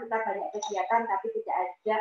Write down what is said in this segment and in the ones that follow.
kita banyak kegiatan tapi tidak ada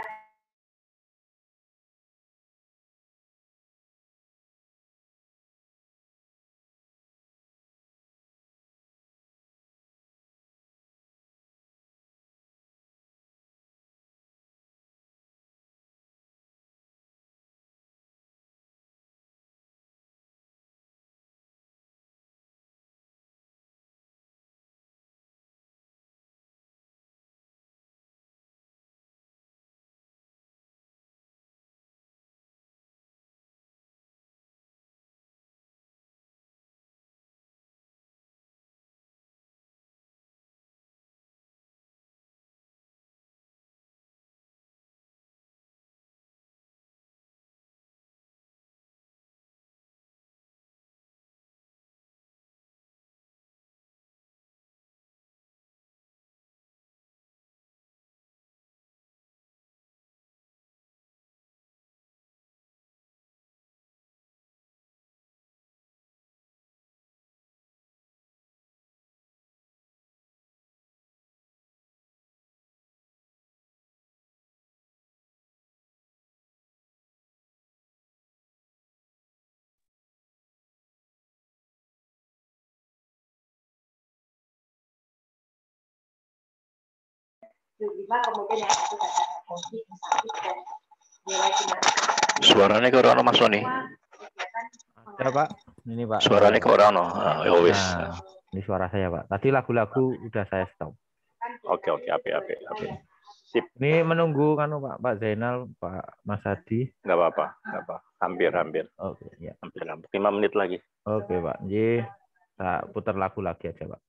kemudian yang satu kata konflik sakit dan nilai suaranya ke orang Mas Sony. Ya Pak, ini Pak. Suaranya ke orang wis. Nah, ini suara saya Pak. Tadi lagu-lagu udah saya stop. Oke, ape. Sip. Ini menunggu kan Pak Zainal, Pak Mas Hadi. Nggak apa-apa. Hampir. Oke, ya. Hampir 5 menit lagi. Oke Pak, jadi tak putar lagu lagi aja Pak.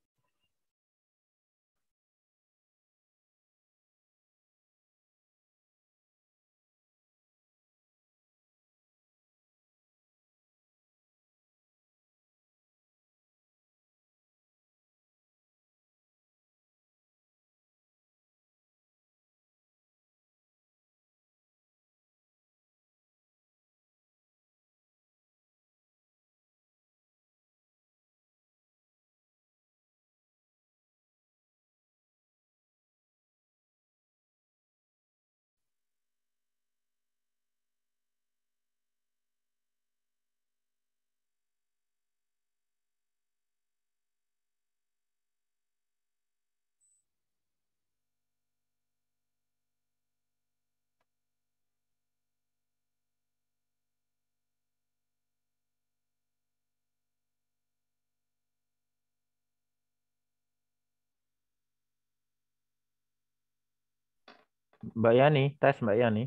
Mbak Yani, tes Mbak Yani.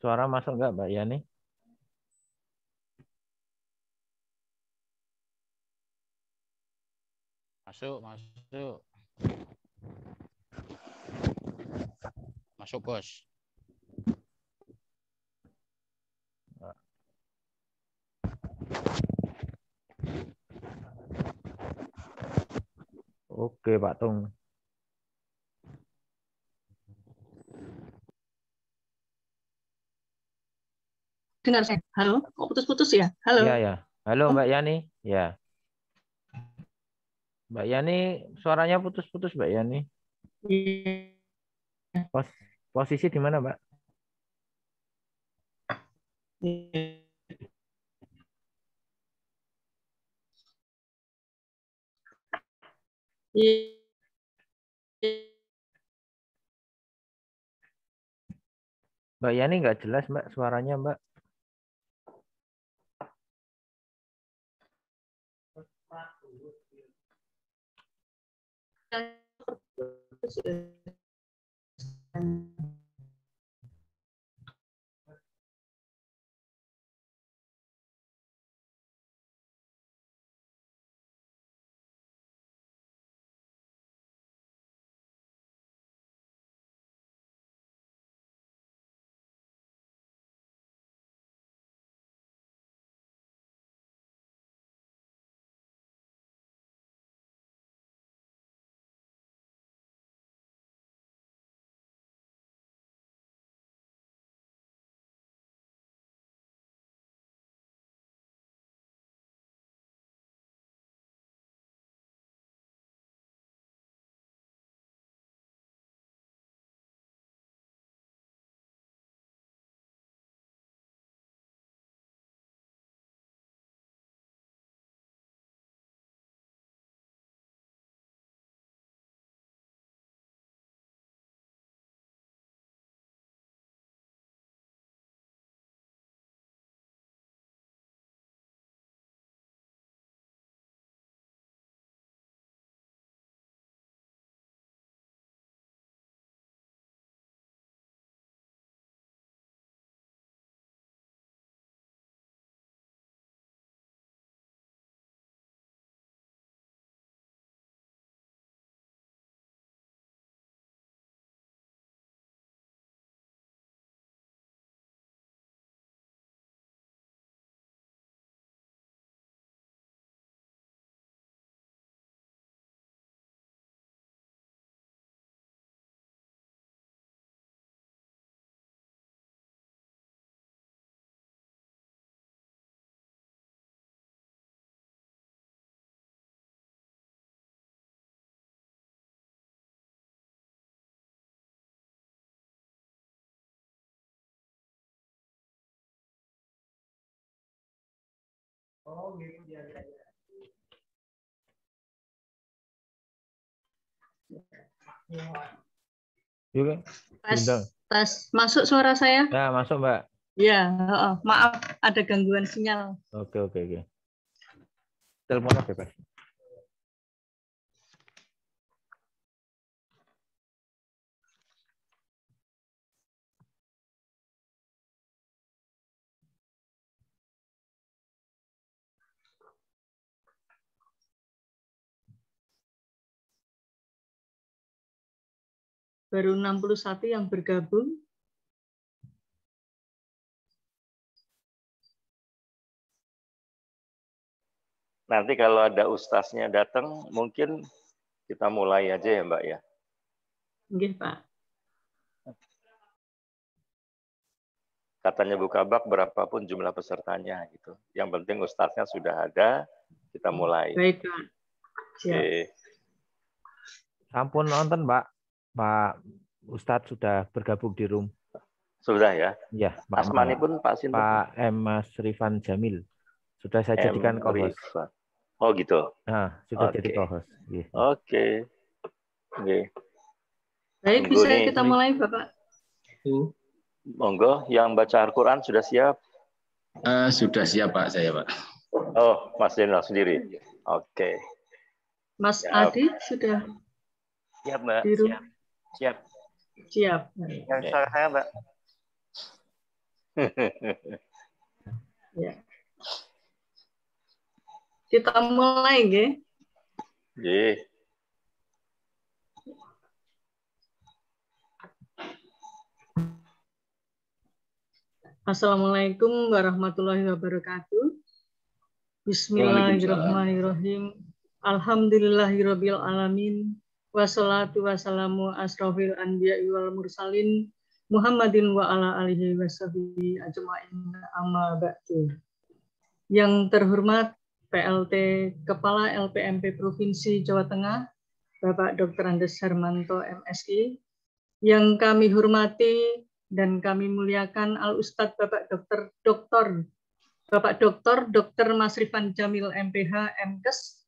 Suara masuk nggak Mbak Yani? Masuk. Masuk, Bos. Oke Pak Tung. Dengar saya. Halo, kok putus-putus ya? Halo. Iya. Halo Mbak Yani. Ya. Mbak Yani, suaranya putus-putus Mbak Yani. Posisi di mana Mbak? Mbak Yani nggak jelas Mbak suaranya Mbak. Yuk, Tes, Bintang. tes. Masuk suara saya? Ya, masuk, Mbak. Ya, maaf ada gangguan sinyal. Oke. Telepon bebas. Baru 61 yang bergabung. Nanti kalau ada ustaznya datang, mungkin kita mulai aja ya Mbak ya. Nggih, Pak. Katanya buka bak berapapun jumlah pesertanya gitu. Yang penting ustaznya sudah ada, kita mulai. Baik, Pak. Siap. Oke. Sampun nonton, Mbak. Pak Ustadz sudah bergabung di room. Sudah ya. Ya, Pak Asmani pun Pak Sinten. Pak Mas Rifan Jamil. Sudah saya jadikan co-host. Oh gitu. Nah, sudah jadi co-host. Oke. Baik, bisa kita mulai, Bapak. Monggo, yang baca Al-Quran sudah siap? Sudah siap, Pak, saya, Pak. Oh, Mas Zainal sendiri. Oke. Mas Adi sudah siap, Mbak. di room? Siap. Yang suara saya, Mbak. Ya. Kita mulai, nggih. Nggih. Assalamualaikum warahmatullahi wabarakatuh. Bismillahirrahmanirrahim. Alhamdulillahirabbil alamin. Wassalatu wassalamu asrofil anbiya'i wal mursalin Muhammadin wa ala alihi washabihi ajma'in amma ba'du. Yang terhormat PLT Kepala LPMP Provinsi Jawa Tengah, Bapak Dr. Andes Hermanto MSI, yang kami hormati dan kami muliakan Al-Ustadz Bapak Dr. Mas Rifan Jamil MPH MKes,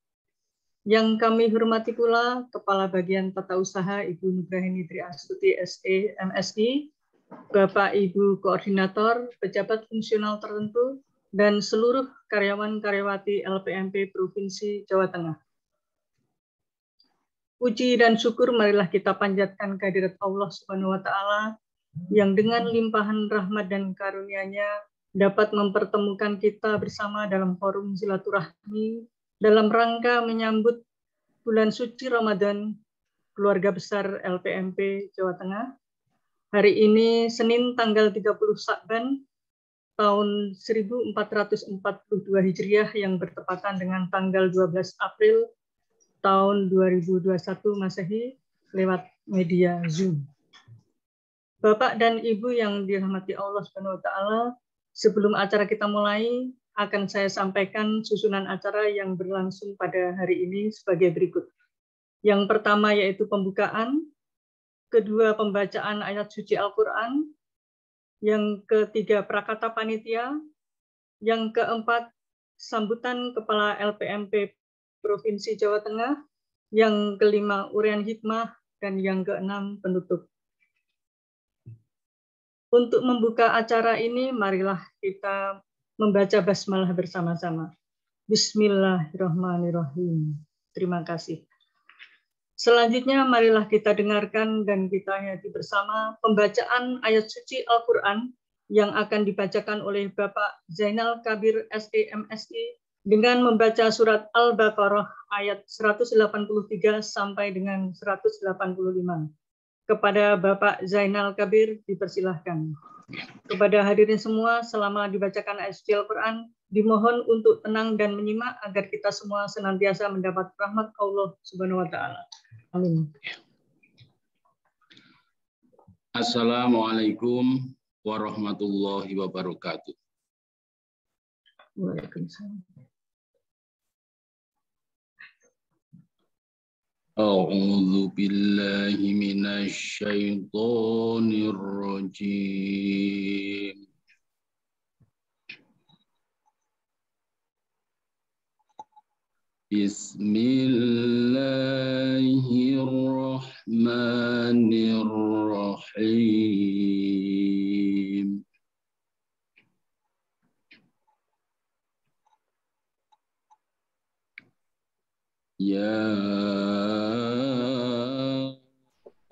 yang kami hormati pula Kepala Bagian Tata Usaha Ibu Nugrahini Triastuti SE MSI, Bapak Ibu Koordinator, pejabat fungsional tertentu, dan seluruh karyawan-karyawati LPMP Provinsi Jawa Tengah. Puji dan syukur marilah kita panjatkan kehadirat Allah Subhanahu wa Ta'ala yang dengan limpahan rahmat dan karunia-Nya dapat mempertemukan kita bersama dalam forum silaturahmi dalam rangka menyambut bulan suci Ramadan keluarga besar LPMP Jawa Tengah. Hari ini Senin tanggal 30 Sya'ban tahun 1442 Hijriah yang bertepatan dengan tanggal 12 April tahun 2021 Masehi lewat media Zoom. Bapak dan Ibu yang dirahmati Allah Subhanahu wa Ta'ala, sebelum acara kita mulai, akan saya sampaikan susunan acara yang berlangsung pada hari ini sebagai berikut. Yang pertama yaitu pembukaan, kedua pembacaan ayat suci Al-Quran, yang ketiga prakata panitia, yang keempat sambutan Kepala LPMP Provinsi Jawa Tengah, yang kelima uraian hikmah, dan yang keenam penutup. Untuk membuka acara ini, marilah kita membaca basmalah bersama-sama. Bismillahirrahmanirrahim. Terima kasih. Selanjutnya, marilah kita dengarkan dan kita hayati bersama pembacaan ayat suci Al-Quran yang akan dibacakan oleh Bapak Zainal Kabir SEMSI dengan membaca surat Al-Baqarah ayat 183 sampai dengan 185. Kepada Bapak Zainal Kabir dipersilahkan. Kepada hadirin semua, selama dibacakan ayat suci Al-Quran, dimohon untuk tenang dan menyimak agar kita semua senantiasa mendapat rahmat Allah Subhanahu wa Ta'ala. Amin. Assalamualaikum warahmatullahi wabarakatuh. Waalaikumsalam. A'udzu billahi minasy syaithanir rajim. Bismillahirrahmanirrahim. Ya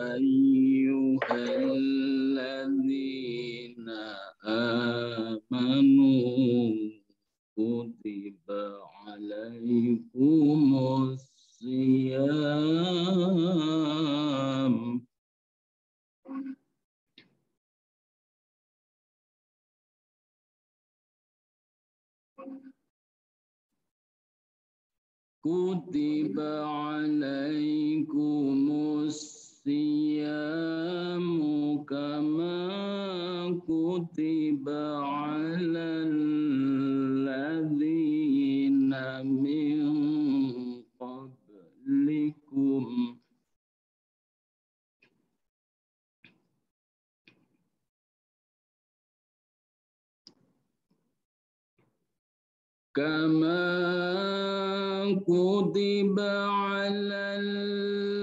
ayyuhalladzina amanu kutiba alaikumus siyam kutiba alaikumus siyamu kama kutiba alal ladzina min qablikum kama kutiba alal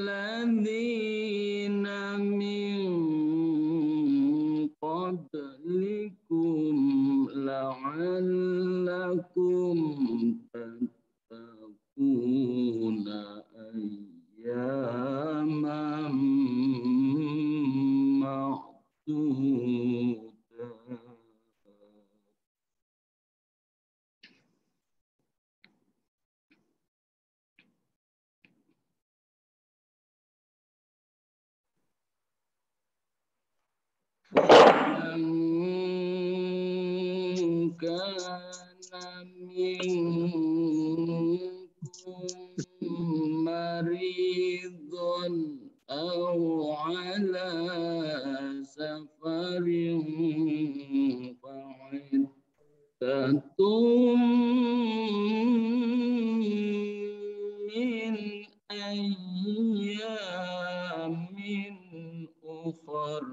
ladzina min qablikum la'allakum tattaquna ayyaman ma'dudat. Kana minkum maridun aw ala safarin fa'iddatun min ayyamin ukhar.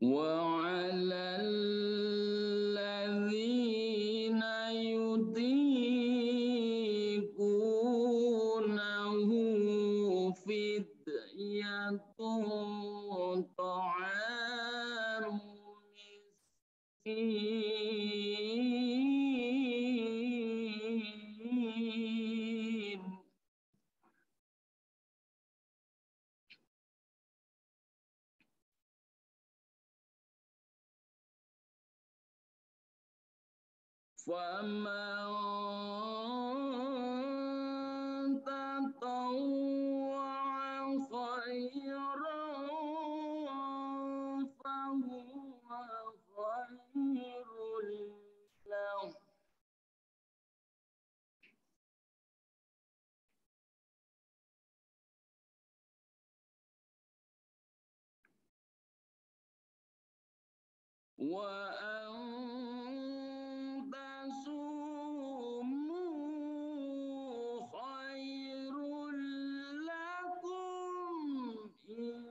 وعلى الذين يطيقونه فدية طعام مسكين فمن تطوع خيرا فهو خير له وأن تصوموا خير لكم إن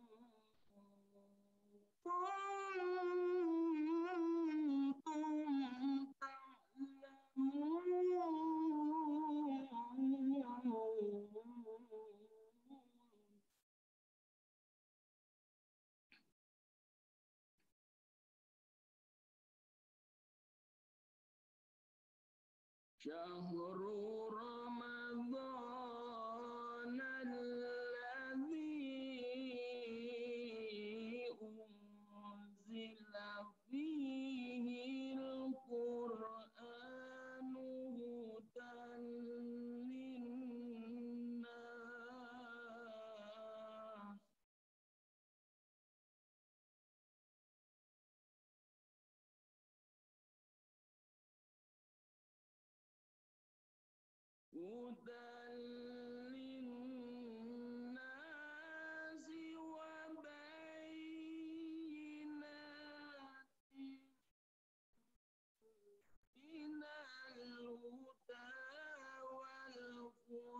كنتم تعلمون. شهر رمضان الذي أنزل فيه القرآن هدى للناس وبينات من الهدى والفرقان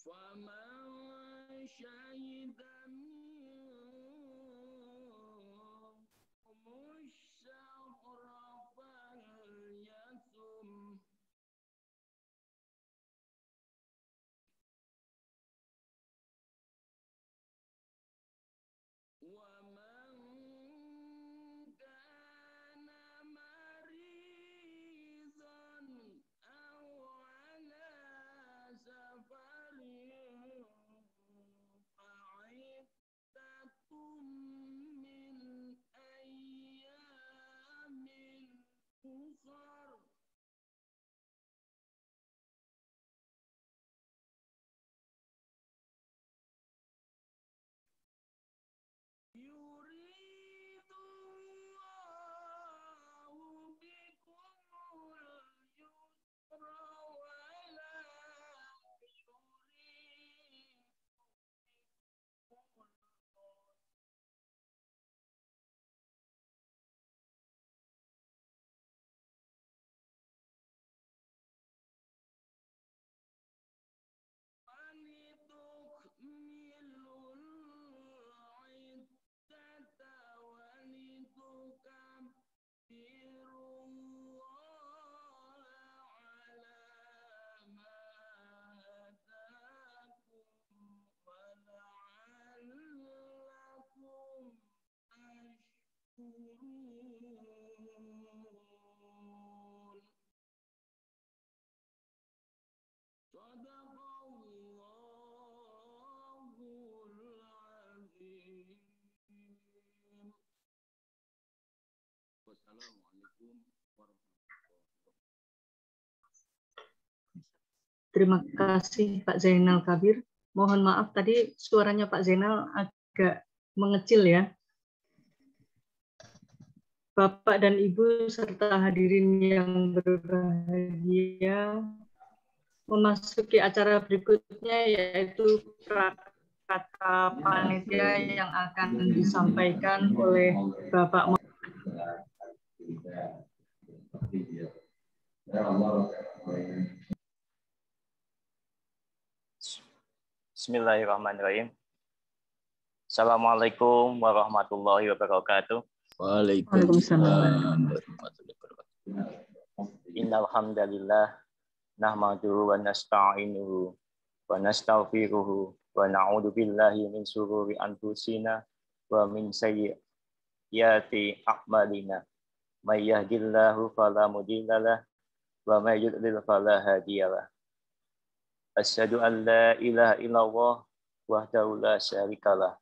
فمن شهد منكم الشهر فليصم ومن كان مريضا أو على سفر فعدة من أيام أخر يريد الله بكم اليسر ولا يريد بكم العسر ولتكملوا العدة ولتكبروا الله على ما هداكم ولعلكم تشكرون صدق الله العظيم. Wassalamualaikum warahmatullahi wabarakatuh. Terima kasih Pak Zainal Kabir. Mohon maaf tadi suaranya Pak Zainal agak mengecil ya. Bapak dan Ibu serta hadirin yang berbahagia, memasuki acara berikutnya yaitu prakata panitia yang akan disampaikan oleh Bapak. Bismillahirrahmanirrahim. Assalamualaikum warahmatullahi wabarakatuh. Waalaikumsalam. Innal hamdalillah nahmaduhu wa nasta'inuhu wa nastaghfiruhu wa na'udzu billahi min shururi anfusina wa min sayyiati a'malina. May yahdihillahu fala mudhillalah wa may yudlil fala hadiyalah. Asyhadu an la ilaha illallah wahdahu la syarikalah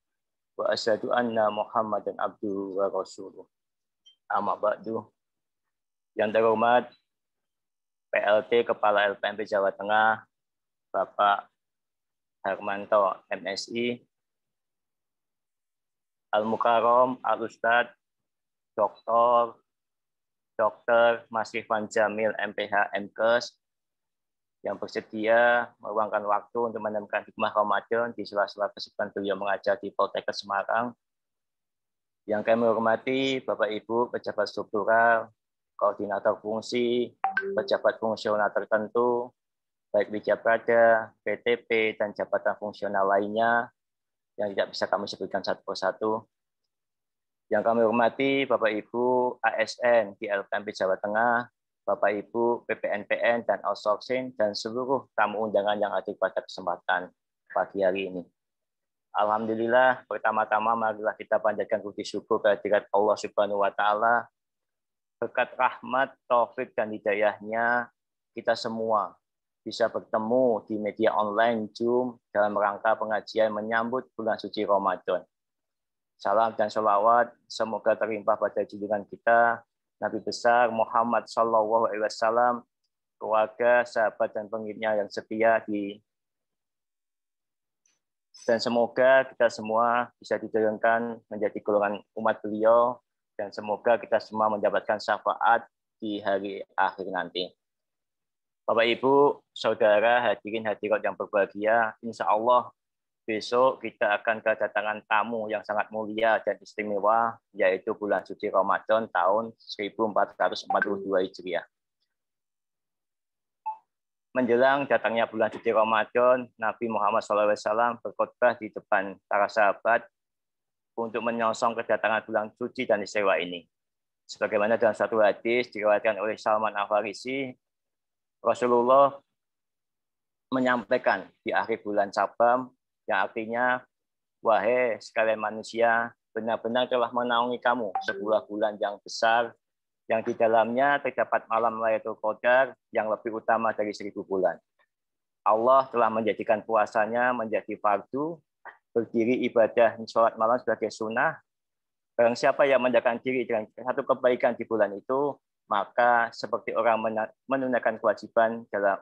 wa asyhadu anna Muhammadan abduhu wa rasuluh. Amma ba'du. Yang terhormat PLT Kepala LPMP Jawa Tengah, Bapak Hermanto MSI, Al-Mukarram Al-Ustadz Dr. Masrifan Jamil MPH MKes yang bersedia meluangkan waktu untuk menemukan hikmah Ramadan di sela-sela kesibukan beliau mengajar di Poltekkes Semarang. Yang kami hormati Bapak Ibu pejabat struktural, koordinator fungsi, pejabat fungsional tertentu, baik Wijabrada, PTP, dan jabatan fungsional lainnya yang tidak bisa kami sebutkan satu persatu. Yang kami hormati Bapak Ibu ASN di LPMP Jawa Tengah, Bapak Ibu PPNPN dan outsourcing, dan seluruh tamu undangan yang hadir pada kesempatan pagi hari ini. Alhamdulillah, pertama-tama marilah kita panjatkan puji syukur kehadirat Allah Subhanahu wa Ta'ala. Berkat rahmat, taufik, dan hidayahnya, kita semua bisa bertemu di media online Zoom dalam rangka pengajian menyambut bulan suci Ramadan. Salam dan sholawat semoga terlimpah pada junjungan kita, Nabi besar Muhammad SAW, keluarga, sahabat, dan pengikutnya yang setia dan semoga kita semua bisa dijalankan menjadi golongan umat beliau, dan semoga kita semua mendapatkan syafaat di hari akhir nanti. Bapak, Ibu, Saudara, hadirin hadirat yang berbahagia, insya Allah besok kita akan kedatangan tamu yang sangat mulia dan istimewa, yaitu bulan suci Ramadan tahun 1442 Hijriah. menjelang datangnya bulan suci Ramadan, Nabi Muhammad SAW berkhutbah di depan para sahabat untuk menyongsong kedatangan bulan suci dan istimewa ini. Sebagaimana dalam satu hadis diriwayatkan oleh Salman Al-Farisi, Rasulullah menyampaikan di akhir bulan Sya'ban yang artinya, wahai sekalian manusia, benar-benar telah menaungi kamu sebuah bulan yang besar, yang di dalamnya terdapat malam Lailatul Qadar yang lebih utama dari 1000 bulan. Allah telah menjadikan puasanya menjadi fardu, berdiri ibadah sholat malam sebagai sunnah. Barang siapa yang menjalankan diri dengan satu kebaikan di bulan itu, maka seperti orang menunaikan kewajiban dalam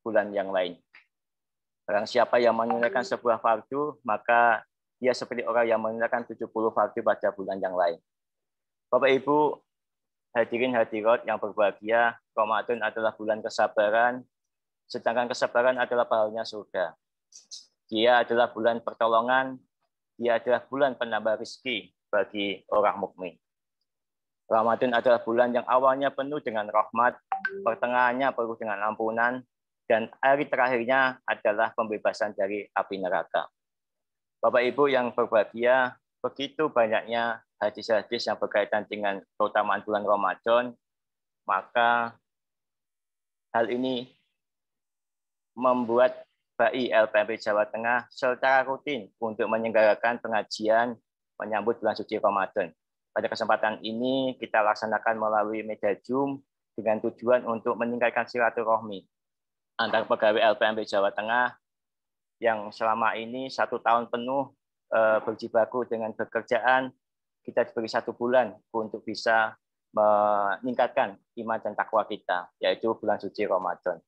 bulan yang lain. Barang siapa yang menunaikan sebuah fardu, maka dia seperti orang yang menunaikan 70 fardu pada bulan yang lain. Bapak Ibu, hadirin hadirat yang berbahagia, Ramadan adalah bulan kesabaran, sedangkan kesabaran adalah pahalanya surga. Dia adalah bulan pertolongan, dia adalah bulan penambah rezeki bagi orang mukmin. Ramadan adalah bulan yang awalnya penuh dengan rahmat, pertengahannya penuh dengan ampunan, dan hari terakhirnya adalah pembebasan dari api neraka. Bapak Ibu yang berbahagia, begitu banyaknya hadis-hadis yang berkaitan dengan keutamaan bulan Ramadan, maka hal ini membuat BAI LPMP Jawa Tengah secara rutin untuk menyelenggarakan pengajian menyambut bulan suci Ramadan. Pada kesempatan ini kita laksanakan melalui media Zoom dengan tujuan untuk meningkatkan silaturahmi antar pegawai LPMP Jawa Tengah yang selama ini 1 tahun penuh berjibaku dengan pekerjaan. Kita diberi 1 bulan untuk bisa meningkatkan iman dan takwa kita, yaitu bulan suci Ramadan.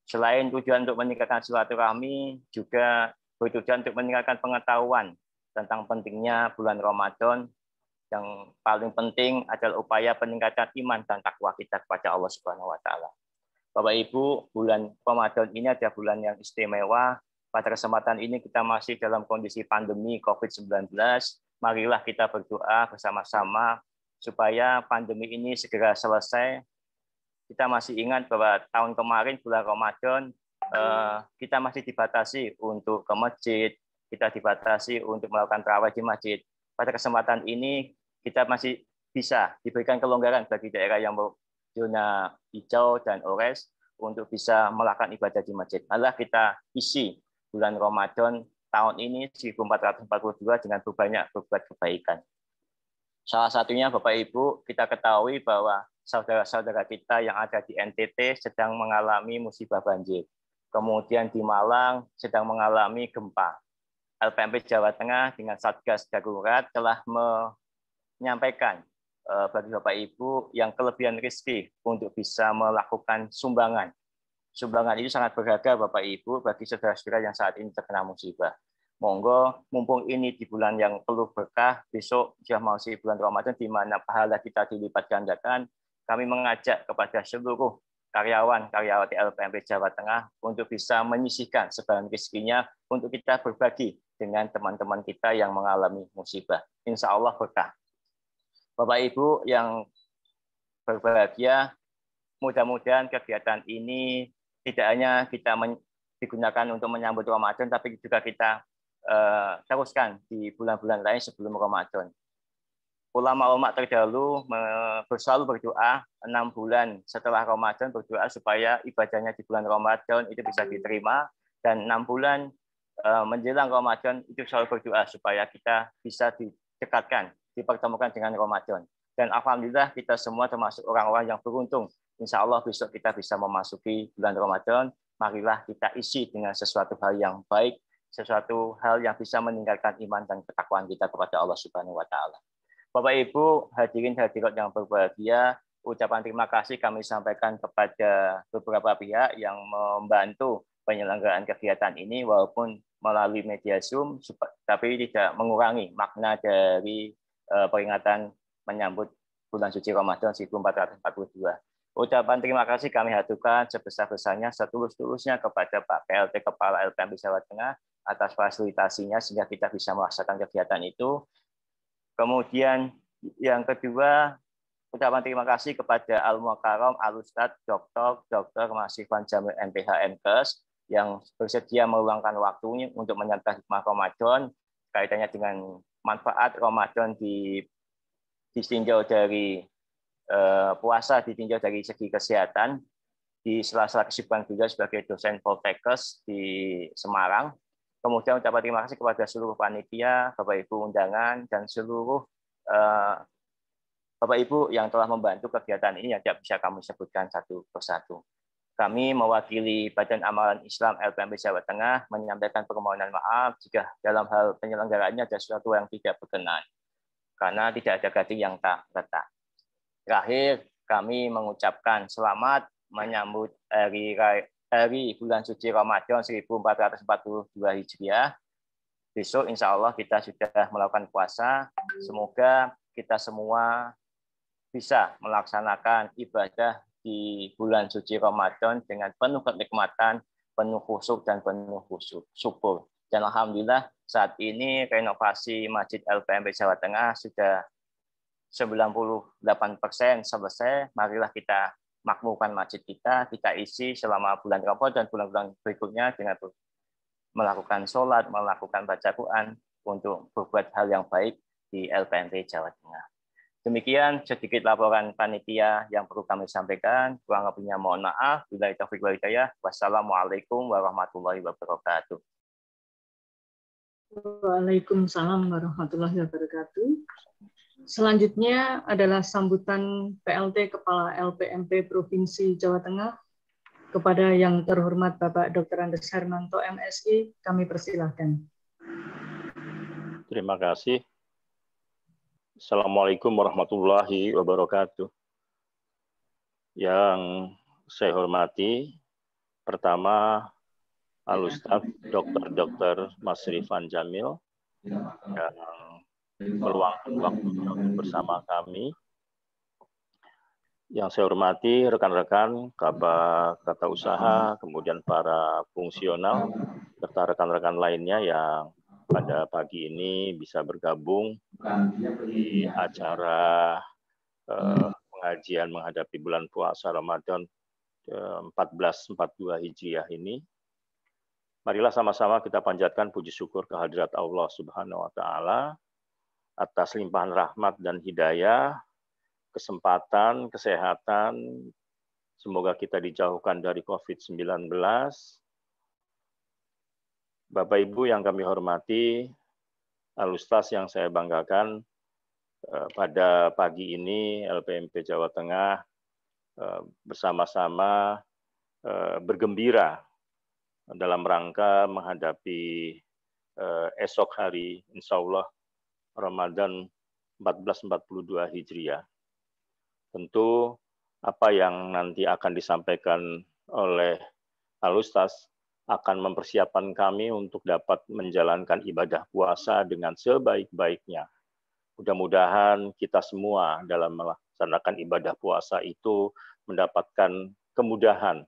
Selain tujuan untuk meningkatkan silaturahmi, juga bertujuan untuk meningkatkan pengetahuan tentang pentingnya bulan Ramadan. Yang paling penting adalah upaya peningkatan iman dan takwa kita kepada Allah Subhanahu wa taala. Bapak Ibu, bulan Ramadan ini adalah bulan yang istimewa. Pada kesempatan ini kita masih dalam kondisi pandemi COVID-19. Marilah kita berdoa bersama-sama supaya pandemi ini segera selesai. Kita masih ingat bahwa tahun kemarin bulan Ramadan kita masih dibatasi untuk ke masjid, kita dibatasi untuk melakukan tarawih di masjid. Pada kesempatan ini kita masih bisa diberikan kelonggaran bagi daerah yang zona hijau dan orange untuk bisa melakukan ibadah di masjid. Malah kita isi bulan Ramadan tahun ini 1442 dengan berbuat kebaikan. Salah satunya Bapak Ibu, kita ketahui bahwa saudara-saudara kita yang ada di NTT sedang mengalami musibah banjir. Kemudian di Malang sedang mengalami gempa. LPMP Jawa Tengah dengan Satgas Darurat telah menyampaikan bagi Bapak Ibu yang kelebihan rezeki untuk bisa melakukan sumbangan. Sumbangan itu sangat berharga Bapak Ibu bagi saudara-saudara yang saat ini terkena musibah. Monggo, mumpung ini di bulan yang penuh berkah, besok sudah masih bulan Ramadan di mana pahala kita dilipat gandakan, kami mengajak kepada seluruh karyawan-karyawati LPMP Jawa Tengah untuk bisa menyisihkan sebagian rezekinya untuk kita berbagi dengan teman-teman kita yang mengalami musibah. Insya Allah berkah. Bapak Ibu yang berbahagia, mudah-mudahan kegiatan ini tidak hanya kita digunakan untuk menyambut Ramadan, tapi juga kita teruskan di bulan-bulan lain sebelum Ramadan. Ulama-ulama terdahulu selalu berdoa 6 bulan setelah Ramadan, berdoa supaya ibadahnya di bulan Ramadan itu bisa diterima, dan 6 bulan menjelang Ramadan itu selalu berdoa supaya kita bisa didekatkan, dipertemukan dengan Ramadan. Dan alhamdulillah kita semua termasuk orang-orang yang beruntung. Insya Allah besok kita bisa memasuki bulan Ramadan. Marilah kita isi dengan sesuatu hal yang baik, sesuatu hal yang bisa meningkatkan iman dan ketakwaan kita kepada Allah Subhanahu wa taala. Bapak Ibu, hadirin hadirat yang berbahagia, ucapan terima kasih kami sampaikan kepada beberapa pihak yang membantu penyelenggaraan kegiatan ini walaupun melalui media Zoom, tapi tidak mengurangi makna dari peringatan menyambut bulan suci Ramadan 1442. Ucapan terima kasih kami haturkan sebesar-besarnya, setulus-tulusnya kepada Pak PLT Kepala LPMP Jawa Tengah atas fasilitasinya sehingga kita bisa melaksanakan kegiatan itu. Kemudian yang kedua, ucapan terima kasih kepada Al-Mukarram Al-Ustadz Dr. Mas Rifan Jamil MPH MKes yang bersedia meluangkan waktunya untuk menyantap hikmah Ramadan kaitannya dengan manfaat Ramadan ditinjau dari puasa, ditinjau dari segi kesehatan di sela-sela kesibukan beliau sebagai dosen Poltekkes di Semarang. Kemudian ucapan terima kasih kepada seluruh panitia, Bapak Ibu undangan, dan seluruh Bapak Ibu yang telah membantu kegiatan ini yang tidak bisa kami sebutkan satu persatu. Kami mewakili Badan Amalan Islam LPMP Jawa Tengah menyampaikan permohonan maaf jika dalam hal penyelenggaraannya ada sesuatu yang tidak berkenan, karena tidak ada gading yang tak retak. Terakhir, kami mengucapkan selamat menyambut hari bulan suci Ramadan 1442 Hijriah. Besok insya Allah kita sudah melakukan puasa. Semoga kita semua bisa melaksanakan ibadah di bulan suci Ramadan dengan penuh kenikmatan, penuh khusyuk dan penuh syukur. Dan alhamdulillah saat ini renovasi Masjid LPMP Jawa Tengah sudah 98% selesai. Marilah kita makmurkan masjid kita isi selama bulan Ramadan dan bulan-bulan berikutnya dengan melakukan sholat, melakukan baca Quran untuk berbuat hal yang baik di LPMP Jawa Tengah. Demikian sedikit laporan panitia yang perlu kami sampaikan. Kurang lebihnya mohon maaf. Billahi taufiq wal hidayah. Wassalamualaikum warahmatullahi wabarakatuh. Waalaikumsalam warahmatullahi wabarakatuh. Selanjutnya adalah sambutan PLT Kepala LPMP Provinsi Jawa Tengah kepada yang terhormat Bapak Dr. Andes Hermanto MSI. Kami persilahkan. Terima kasih. Assalamualaikum warahmatullahi wabarakatuh. Yang saya hormati, pertama Al-Ustadz Dr. Mas Rifan Jamil yang meluangkan waktu bersama kami. Yang saya hormati rekan-rekan Kabak Tata Usaha, kemudian para fungsional, serta rekan-rekan lainnya yang pada pagi ini bisa bergabung di acara pengajian menghadapi bulan puasa Ramadan 1442 Hijriah ini. Marilah sama-sama kita panjatkan puji syukur kehadirat Allah Subhanahu wa Ta'ala atas limpahan rahmat dan hidayah, kesempatan, kesehatan. Semoga kita dijauhkan dari COVID-19. Bapak Ibu yang kami hormati, Al-Ustadz yang saya banggakan, pada pagi ini LPMP Jawa Tengah bersama-sama bergembira dalam rangka menghadapi esok hari, insya Allah, Ramadan 1442 Hijriah. Tentu apa yang nanti akan disampaikan oleh Al-Ustadz akan mempersiapkan kami untuk dapat menjalankan ibadah puasa dengan sebaik-baiknya. Mudah-mudahan kita semua dalam melaksanakan ibadah puasa itu mendapatkan kemudahan,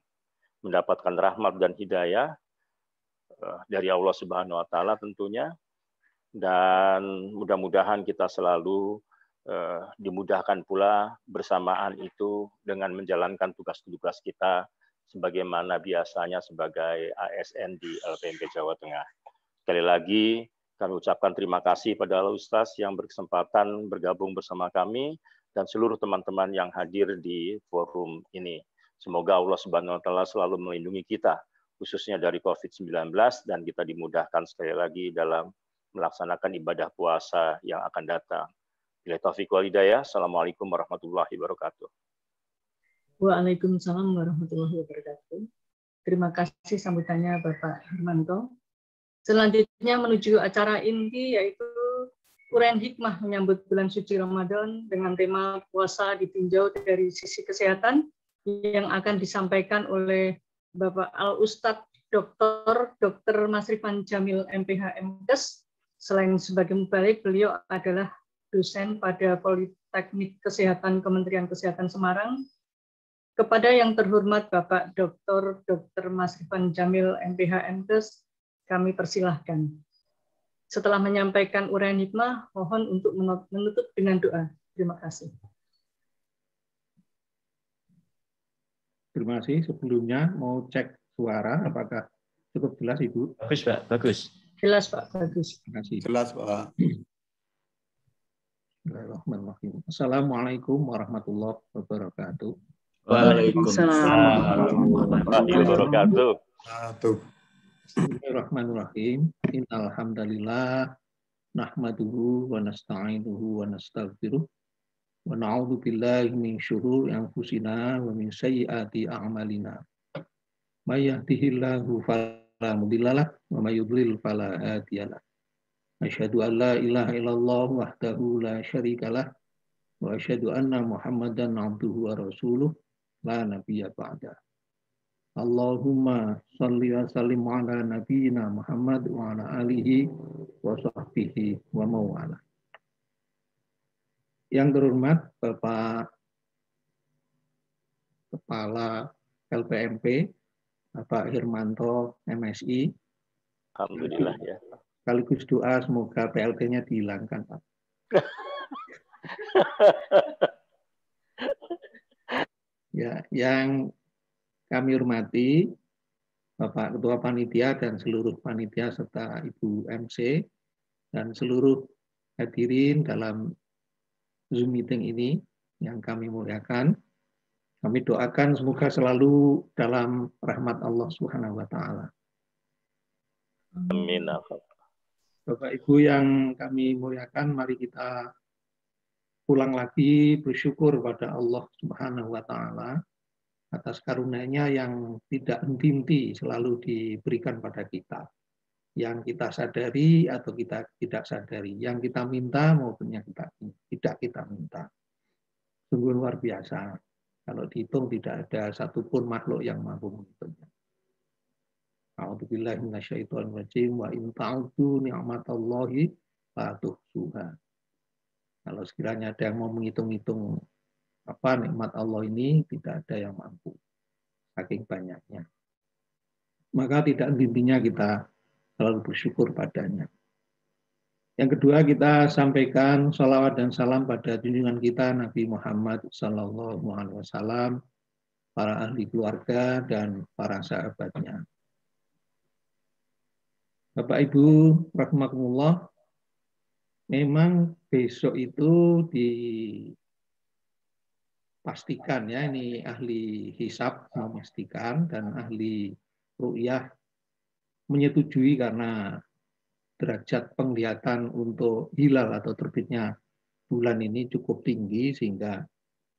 mendapatkan rahmat dan hidayah dari Allah Subhanahu wa Ta'ala tentunya, dan mudah-mudahan kita selalu dimudahkan pula bersamaan itu dengan menjalankan tugas-tugas kita sebagaimana biasanya sebagai ASN di LPMP Jawa Tengah. Sekali lagi kami ucapkan terima kasih pada Al-Ustadz yang berkesempatan bergabung bersama kami dan seluruh teman-teman yang hadir di forum ini. Semoga Allah Subhanahu wa Ta'ala selalu melindungi kita, khususnya dari COVID-19, dan kita dimudahkan sekali lagi dalam melaksanakan ibadah puasa yang akan datang. Billahi taufiq wal hidayah. Assalamualaikum warahmatullahi wabarakatuh. Waalaikumsalam warahmatullahi wabarakatuh. Terima kasih sambutannya Bapak Hermanto. Selanjutnya menuju acara inti, yaitu uraian hikmah menyambut bulan suci Ramadan dengan tema puasa ditinjau dari sisi kesehatan yang akan disampaikan oleh Bapak Al-Ustadz Dr. Mas Rifan Jamil MPH MKes. Selain sebagai mubalik, beliau adalah dosen pada Politeknik Kesehatan Kementerian Kesehatan Semarang. Kepada yang terhormat Bapak Dr. Mas Rifan Jamil MPH MKes, kami persilahkan. Setelah menyampaikan uraian hikmah, mohon untuk menutup dengan doa. Terima kasih. Terima kasih. Sebelumnya mau cek suara, apakah cukup jelas, Ibu? Bagus, Pak. Bagus. Jelas, Pak. Bagus. Terima kasih. Jelas, Pak. Bismillahirrahmanirrahim. Assalamualaikum warahmatullahi wabarakatuh. Waalaikumsalam warahmatullahi wabarakatuh. Bismillahirrahmanirrahim. Innal hamdalillah nahmaduhu wa nasta'inuhu wa nastaghfiruh wa na'udzu billahi min syururi anfusina wa min sayyiati a'malina. May yahdihillahu fala mudhillalah wa may yudlil fala hadiyalah. Asyhadu an la ilaha illallah wahdahu la syarikalah wa asyhadu anna Muhammadan abduhu wa rasuluh la nabiyya ba'da. Allahumma shalli wa sallim ala nabiyyina Muhammad wa ala alihi wa sahbihi wa mawala. Yang terhormat Bapak Kepala LPMP, Bapak Hirmanto MSI. Alhamdulillah ya. Sekaligus doa semoga PLT-nya dihilangkan, Pak. Ya, yang kami hormati Bapak Ketua Panitia dan seluruh panitia serta Ibu MC dan seluruh hadirin dalam Zoom meeting ini yang kami muliakan. Kami doakan semoga selalu dalam rahmat Allah Subhanahu wa taala. Amin. Bapak Ibu yang kami muliakan, mari kita ulang lagi bersyukur pada Allah Subhanahu wa taala atas karunia-Nya yang tidak henti-henti selalu diberikan pada kita. Yang kita sadari atau kita tidak sadari, yang kita minta maupun yang kita tidak kita minta. Sungguh luar biasa. Kalau dihitung tidak ada satupun makhluk yang mampu menghitungnya. A'udzubillahi minasyaitonir rajim wa in ta'udzu ni'matallahi la tuhsuha. Kalau sekiranya ada yang mau menghitung-hitung apa nikmat Allah ini, tidak ada yang mampu. Saking banyaknya. Maka tidak intinya kita selalu bersyukur padanya. Yang kedua, kita sampaikan sholawat dan salam pada junjungan kita Nabi Muhammad SAW, para ahli keluarga dan para sahabatnya. Bapak Ibu rahimakumullah, memang besok itu dipastikan ya, ini ahli hisab memastikan dan ahli ru'yah menyetujui karena derajat penglihatan untuk hilal atau terbitnya bulan ini cukup tinggi sehingga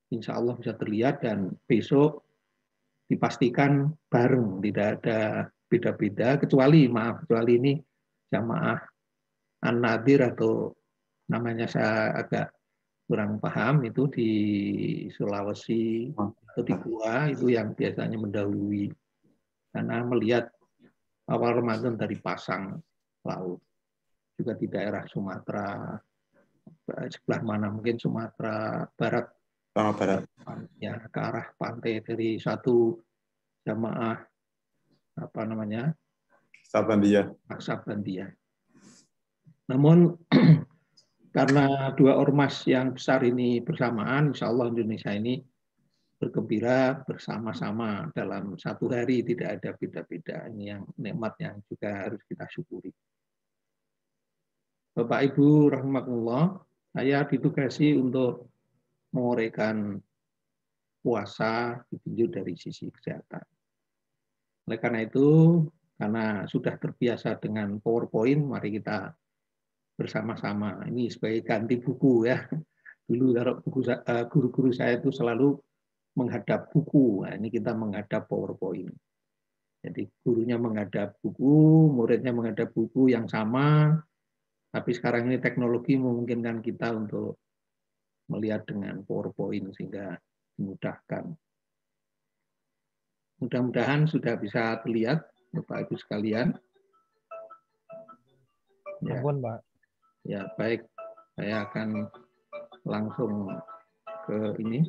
insya Allah bisa terlihat dan besok dipastikan bareng, tidak ada beda-beda kecuali ini jamaah An-Nadir atau namanya saya agak kurang paham, itu di Sulawesi atau di Goa itu yang biasanya mendahului karena melihat awal Ramadan dari pasang laut. Juga di daerah Sumatera, sebelah mana mungkin Sumatera Barat. Barat. Ya, ke arah pantai dari satu jamaah apa namanya? Sabandia. Namun karena dua ormas yang besar ini bersamaan, insya Allah Indonesia ini bergembira bersama-sama dalam satu hari, tidak ada beda-beda. Ini yang nikmat yang juga harus kita syukuri. Bapak Ibu rahimakumullah, saya ditugasi untuk menguraikan puasa ditinjau dari sisi kesehatan. Oleh karena itu, karena sudah terbiasa dengan PowerPoint, mari kita bersama-sama. Ini sebagai ganti buku ya. Dulu kalau guru-guru saya itu selalu menghadap buku. Nah, ini kita menghadap PowerPoint. Jadi gurunya menghadap buku, muridnya menghadap buku yang sama, tapi sekarang ini teknologi memungkinkan kita untuk melihat dengan PowerPoint sehingga dimudahkan. Mudah-mudahan sudah bisa terlihat, Bapak Ibu sekalian. Ya. Ampun, Pak. Ya, baik. Saya akan langsung ke ini.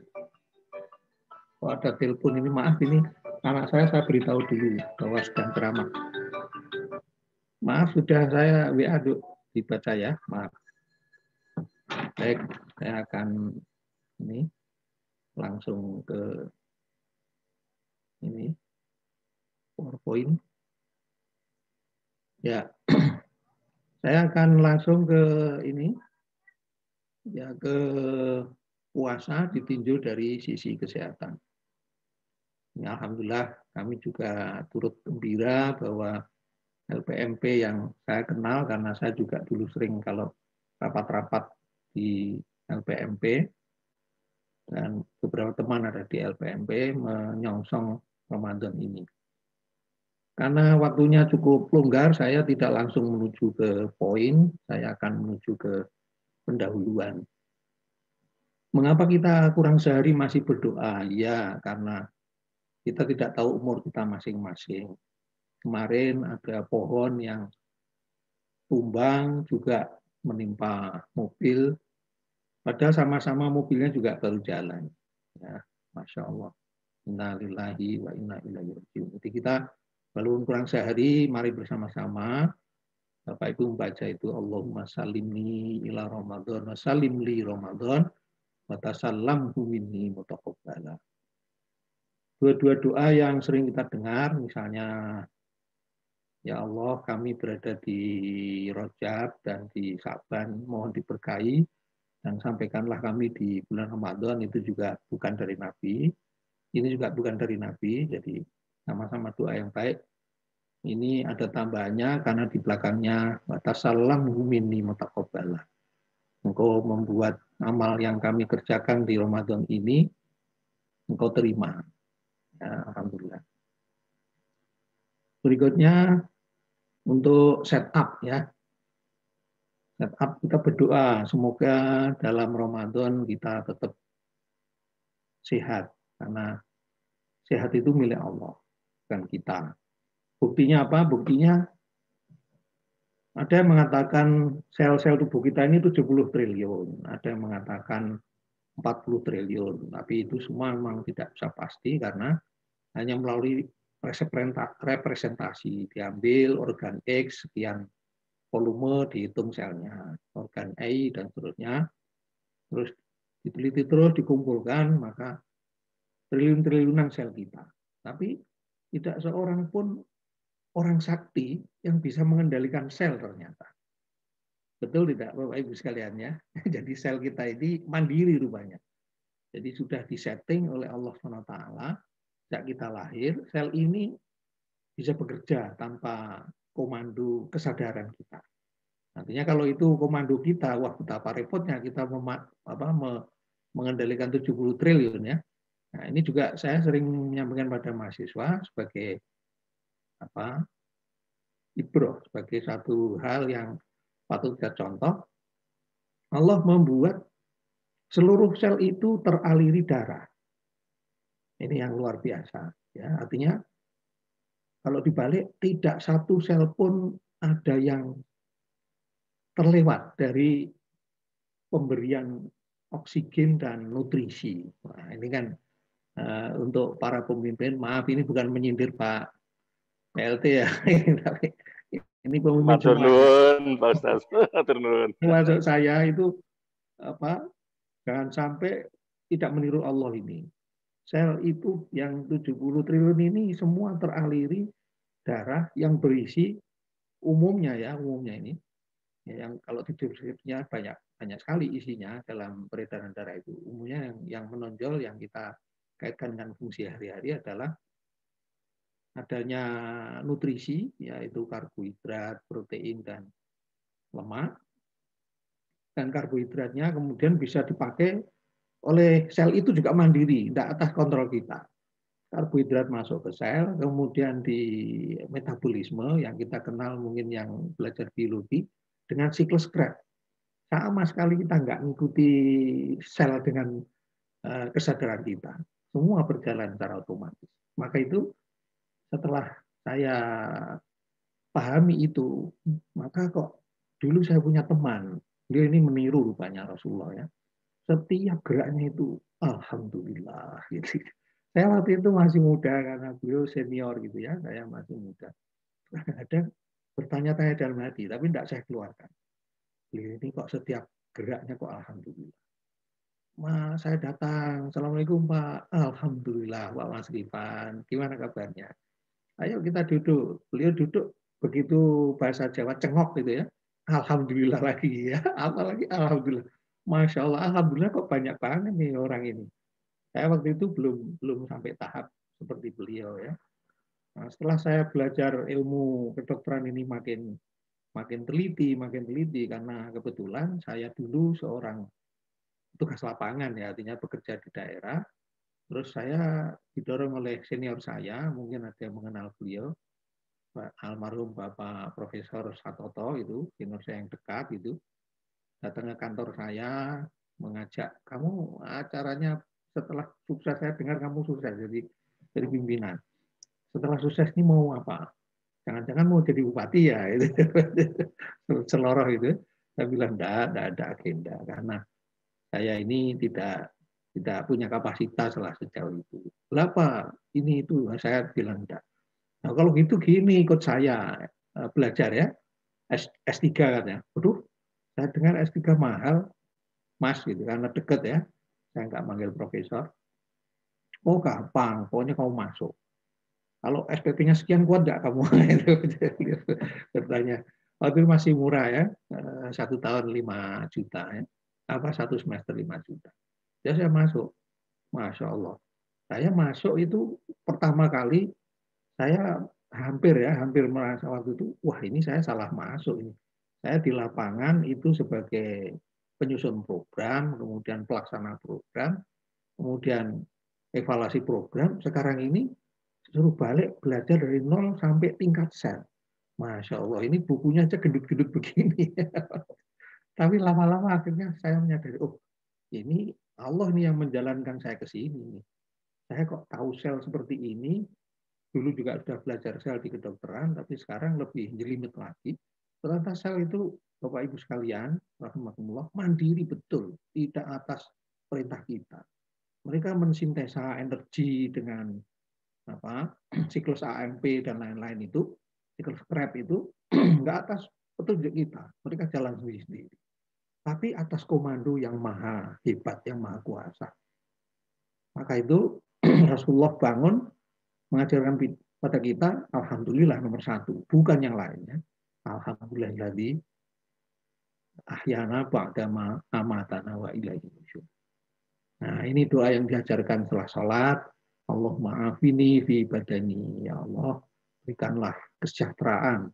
Oh, ada telepon ini, maaf ini anak saya beritahu dulu bahwa sedang ceramah. Maaf, sudah saya WA dibaca ya, maaf. Baik, saya akan ini langsung ke Ini PowerPoint. Ya, saya akan langsung ke ini, ya ke puasa ditinjau dari sisi kesehatan. Ya, alhamdulillah kami juga turut gembira bahwa LPMP yang saya kenal karena saya juga dulu sering kalau rapat-rapat di LPMP dan beberapa teman ada di LPMP menyongsong Ramadan ini. Karena waktunya cukup longgar, saya tidak langsung menuju ke poin, saya akan menuju ke pendahuluan. Mengapa kita kurang sehari masih berdoa? Ya, karena kita tidak tahu umur kita masing-masing. Kemarin ada pohon yang tumbang juga menimpa mobil, padahal sama-sama mobilnya juga baru jalan. Ya, Masya Allah. Innalillahi wa inna ilaihi raji'un. Jadi kita walaupun kurang sehari, mari bersama-sama Bapak Ibu membaca itu Allahumma salimni ila Ramadan wa salim li Ramadan wa tasallamhu minni mutaqabbala. Dua-dua doa yang sering kita dengar, misalnya ya Allah kami berada di Rajab dan di Sa'ban, mohon diberkahi dan sampaikanlah kami di bulan Ramadan, itu juga bukan dari Nabi. Ini juga bukan dari Nabi, jadi sama-sama doa yang baik. Ini ada tambahannya karena di belakangnya watasallamhu minni mutaqabbala. Engkau membuat amal yang kami kerjakan di Ramadan ini engkau terima. Ya, alhamdulillah. Berikutnya untuk setup ya. Setup kita berdoa semoga dalam Ramadan kita tetap sehat karena sehat itu milik Allah bukan kita. Buktinya apa? Buktinya ada yang mengatakan sel-sel tubuh kita ini 70 triliun, ada yang mengatakan 40 triliun, tapi itu semua memang tidak bisa pasti karena hanya melalui representasi, diambil organ X, sekian volume, dihitung selnya, organ Y, dan seterusnya, terus diteliti terus, dikumpulkan, maka triliun-triliunan sel kita. Tapi tidak seorang pun orang sakti yang bisa mengendalikan sel ternyata. Betul tidak Bapak Ibu sekalian ya? Jadi sel kita ini mandiri rupanya. Jadi sudah disetting oleh Allah SWT, sejak kita lahir, sel ini bisa bekerja tanpa komando kesadaran kita. Artinya kalau itu komando kita, wah betapa repotnya kita mengendalikan 70 triliun ya. Nah ini juga saya sering menyampaikan pada mahasiswa sebagai ibroh, sebagai satu hal yang patut kita contoh. Allah membuat seluruh sel itu teraliri darah. Ini yang luar biasa. Ya, artinya kalau dibalik tidak satu sel pun ada yang terlewat dari pemberian oksigen dan nutrisi. Nah, ini kan untuk para pemimpin, maaf ini bukan menyindir Pak PLT ya, tapi ini pemimpin semua. Pak Ustaz, termasuk saya itu jangan sampai tidak meniru Allah ini. Sel itu yang 70 triliun ini semua teraliri darah yang berisi umumnya ini ya, yang kalau di deskripsinya banyak sekali isinya dalam peredaran darah itu. Umumnya yang menonjol yang kita kaitkan dengan fungsi hari-hari adalah adanya nutrisi, yaitu karbohidrat, protein, dan lemak. Dan karbohidratnya kemudian bisa dipakai oleh sel itu juga mandiri, tidak atas kontrol kita. Karbohidrat masuk ke sel, kemudian di metabolisme yang kita kenal mungkin yang belajar biologi dengan siklus Krebs. Sama sekali kita nggak mengikuti sel dengan kesadaran kita. Semua berjalan secara otomatis. Maka itu setelah saya pahami itu, maka kok dulu saya punya teman, dia ini meniru rupanya Rasulullah ya. Setiap geraknya itu, alhamdulillah. Gitu. Saya waktu itu masih muda karena beliau senior gitu ya, saya masih muda. Kadang-kadang bertanya-tanya dalam hati, tapi tidak saya keluarkan. Beliau ini kok setiap geraknya kok alhamdulillah. Mas, saya datang. Assalamualaikum Pak. Alhamdulillah Pak Mas Rifan. Gimana kabarnya? Ayo kita duduk. Beliau duduk begitu bahasa Jawa cengok gitu ya. Alhamdulillah lagi ya. Apalagi alhamdulillah. Masya Allah, alhamdulillah kok banyak banget nih orang ini. Saya waktu itu belum sampai tahap seperti beliau ya. Nah, setelah saya belajar ilmu kedokteran ini makin teliti karena kebetulan saya dulu seorang tugas lapangan ya, artinya bekerja di daerah. Terus saya didorong oleh senior saya, mungkin ada yang mengenal beliau, almarhum Bapak Profesor Satoto itu, senior saya yang dekat itu, datang ke kantor saya, mengajak, kamu acaranya setelah sukses, saya dengar kamu sukses jadi pimpinan. Setelah sukses ini mau apa? Jangan-jangan mau jadi bupati ya? Itu. Seloroh itu. Saya bilang, enggak ada agenda, karena saya ini tidak punya kapasitas lah sejauh itu. Berapa ini itu? Saya bilang enggak. Nah, kalau gitu gini ikut saya belajar ya. S3 katanya. Waduh, saya dengar S3 mahal, Mas gitu karena deket ya. Saya enggak manggil profesor. Oh, gampang, pokoknya kamu masuk. Kalau SPP-nya sekian kuat enggak kamu? Itu bertanya. Waktu itu masih murah ya. 1 tahun 5 juta ya. Apa 1 semester 5 juta. Ya saya masuk. Masya Allah. Saya masuk itu pertama kali saya hampir merasa waktu itu, wah ini saya salah masuk ini. Saya di lapangan itu sebagai penyusun program, kemudian pelaksana program, kemudian evaluasi program. Sekarang ini suruh balik belajar dari nol sampai tingkat sel. Masya Allah, ini bukunya aja gendut-gendut begini. Tapi lama-lama akhirnya saya menyadari, oh ini Allah nih yang menjalankan saya ke sini. Saya kok tahu sel seperti ini, dulu juga sudah belajar sel di kedokteran, tapi sekarang lebih jelimet lagi. Ternyata sel itu, Bapak Ibu sekalian, rahimakumullah, mandiri betul, tidak atas perintah kita. Mereka mensintesa energi dengan siklus AMP dan lain-lain itu, siklus Krebs itu, nggak atas petunjuk kita. Mereka jalan sendiri-sendiri. Tapi atas komando yang maha hebat, yang maha kuasa. Maka itu Rasulullah bangun mengajarkan pada kita, alhamdulillah nomor 1, bukan yang lainnya. Alhamdulillahilladzi ahyana ba'dama amatana wa ilaihi nusyur. Nah, ini doa yang diajarkan setelah sholat. Allah ma'afini fi badani. Ya Allah, berikanlah kesejahteraan.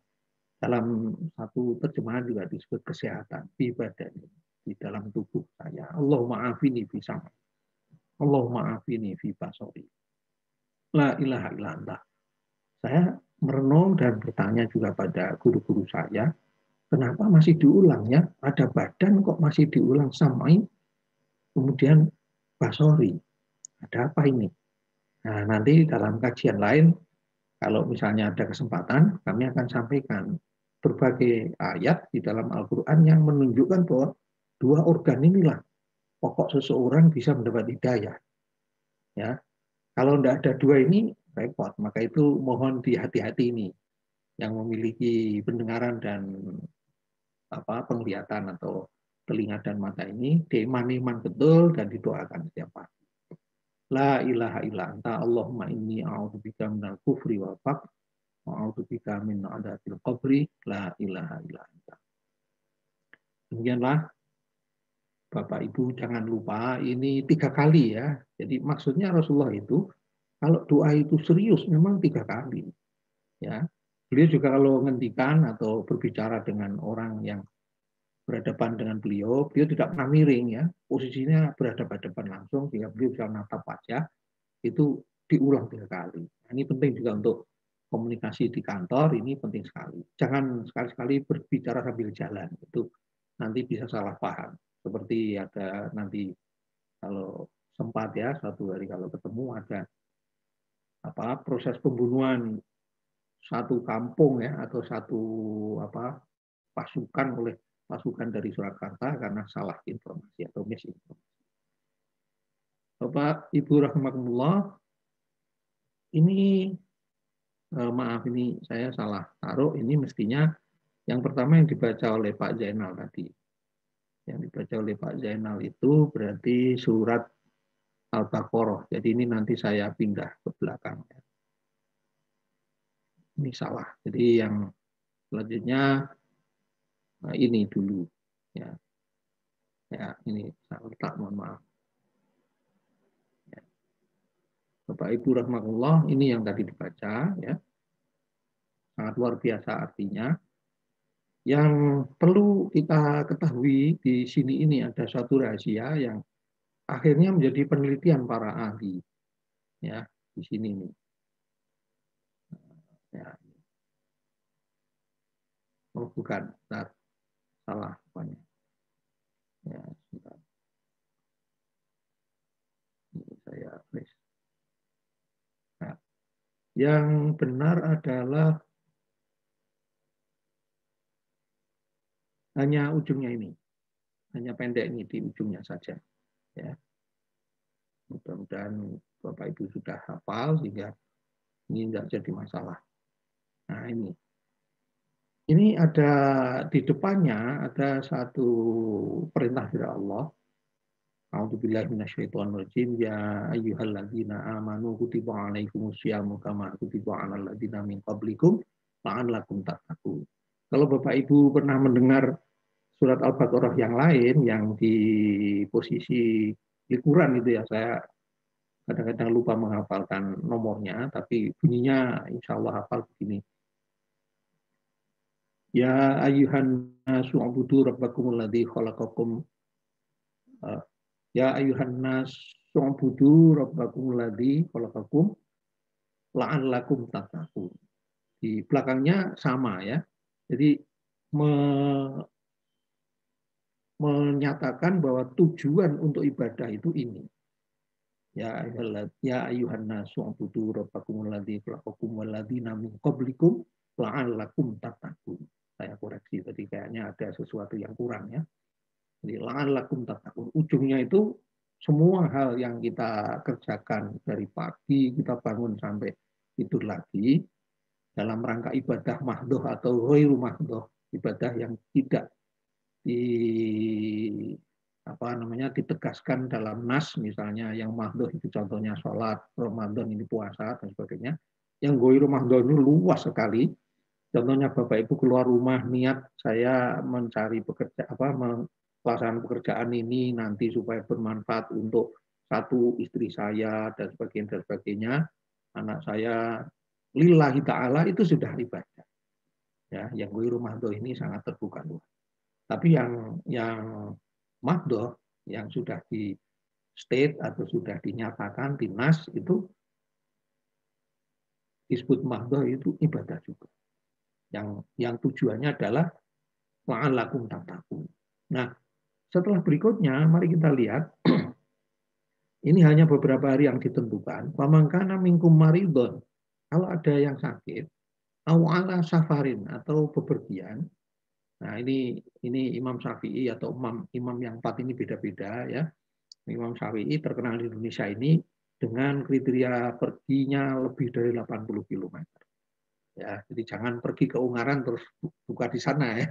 Dalam satu terjemahan juga disebut kesehatan fi badani, di dalam tubuh saya. Allah ma'afini fi sama. Allah ma'afini fi basori. La ilaha illallah. Saya merenung dan bertanya juga pada guru-guru saya, kenapa masih diulang ya? Ada badan kok masih diulang samai, kemudian basori. Ada apa ini? Nah, nanti dalam kajian lain, kalau misalnya ada kesempatan, kami akan sampaikan berbagai ayat di dalam Al-Quran yang menunjukkan bahwa 2 organ inilah pokok seseorang bisa mendapat hidayah. Ya, kalau tidak ada 2 ini, repot. Maka itu mohon dihati-hati ini yang memiliki pendengaran dan penglihatan atau telinga dan mata ini diiman betul dan didoakan setiap pagi. La ilaha illa anta Allahumma inni a'udzubika minal kufri wal faqr wa a'udzubika min adzabil qabri la ilaha illa anta. Demikianlah Bapak Ibu jangan lupa ini 3 kali ya. Jadi maksudnya Rasulullah itu kalau doa itu serius memang 3 kali. Ya. Beliau juga kalau ngendikan atau berbicara dengan orang yang berhadapan dengan beliau tidak pernah miring ya. Posisinya berhadapan-hadapan langsung sehingga beliau bisa menatap wajah. Itu diulang 3 kali. Nah, ini penting juga untuk komunikasi di kantor, ini penting sekali. Jangan sekali-sekali berbicara sambil jalan. Itu nanti bisa salah paham. Seperti ada nanti kalau sempat ya suatu hari kalau ketemu ada proses pembunuhan satu kampung ya atau satu pasukan oleh pasukan dari Surakarta karena salah informasi atau misinformasi. Bapak Ibu rahimakumullah, ini maaf ini saya salah taruh, ini mestinya yang pertama yang dibaca oleh Pak Zainal tadi. Yang dibaca oleh Pak Zainal itu berarti surat Al-Baqarah. Jadi ini nanti saya pindah ke belakang. Ini salah. Jadi yang selanjutnya ini dulu. Ya, ini saya letak, mohon maaf. Ya. Bapak Ibu rahmatullah, ini yang tadi dibaca, ya. Sangat luar biasa artinya. Yang perlu kita ketahui di sini ini ada suatu rahasia yang akhirnya menjadi penelitian para ahli, ya, di sini nih. Ya. Oh bukan, bentar. Salah apanya. Ya, bentar. Ini saya tulis. Nah, yang benar adalah hanya ujungnya ini, hanya pendek ini di ujungnya saja. Ya, mudah-mudahan Bapak Ibu sudah hafal sehingga ini tidak jadi masalah. Nah ini ada di depannya ada satu perintah dari Allah. A'udzubillahi minasyaitonirrajim. Ya ayyuhalladzina amanu kutiba alaikumusyamu kama kutiba 'alal ladzina min qablikum la'allakum tattaqun. Kalau Bapak Ibu pernah mendengar surat Al-Baqarah yang lain yang di posisi likuran itu ya, saya kadang-kadang lupa menghafalkan nomornya, tapi bunyinya insya Allah hafal begini. Ya ayyuhan nasu ubudu rabbakumul ladzi khalaqakum. Ya ayyuhan nasu ubudu rabbakumul ladzi khalaqakum la'allakum tattaqun. Di belakangnya sama ya. Jadi menyatakan bahwa tujuan untuk ibadah itu ini. Ya ayyuhan nasu ubudu rabbakumul ladzi khalaqakum wal ladzina min qablikum la'allakum tattaqun. Saya koreksi tadi kayaknya ada sesuatu yang kurang ya. Jadi la'allakum tattaqun. Ujungnya itu semua hal yang kita kerjakan dari pagi kita bangun sampai tidur lagi dalam rangka ibadah mahdhoh atau ghairu mahdhoh, ibadah yang tidak ditegaskan dalam nas, misalnya yang mahdhoh itu contohnya sholat, Ramadan ini puasa dan sebagainya. Yang ghairu mahdhoh ini luas sekali. Contohnya Bapak Ibu keluar rumah niat saya mencari pelaksanaan pekerjaan ini nanti supaya bermanfaat untuk satu istri saya dan sebagainya, anak saya lillahi ta'ala, itu sudah ibadah. Ya, yang ghairu mahdhoh ini sangat terbuka luas. Tapi yang mahdhoh yang sudah di state atau sudah dinyatakan di nas itu disebut mahdhoh, itu ibadah juga. Yang tujuannya adalah la'allakum tattaqun. Nah, setelah berikutnya mari kita lihat ini hanya beberapa hari yang ditentukan. Faman kana minkum maridun, kalau ada yang sakit, aw ala safarin atau bepergian. Nah, ini Imam Syafi'i atau imam yang 4 ini beda-beda ya. Imam Syafi'i terkenal di Indonesia ini dengan kriteria perginya lebih dari 80 km. Ya, jadi jangan pergi ke Ungaran terus buka di sana ya.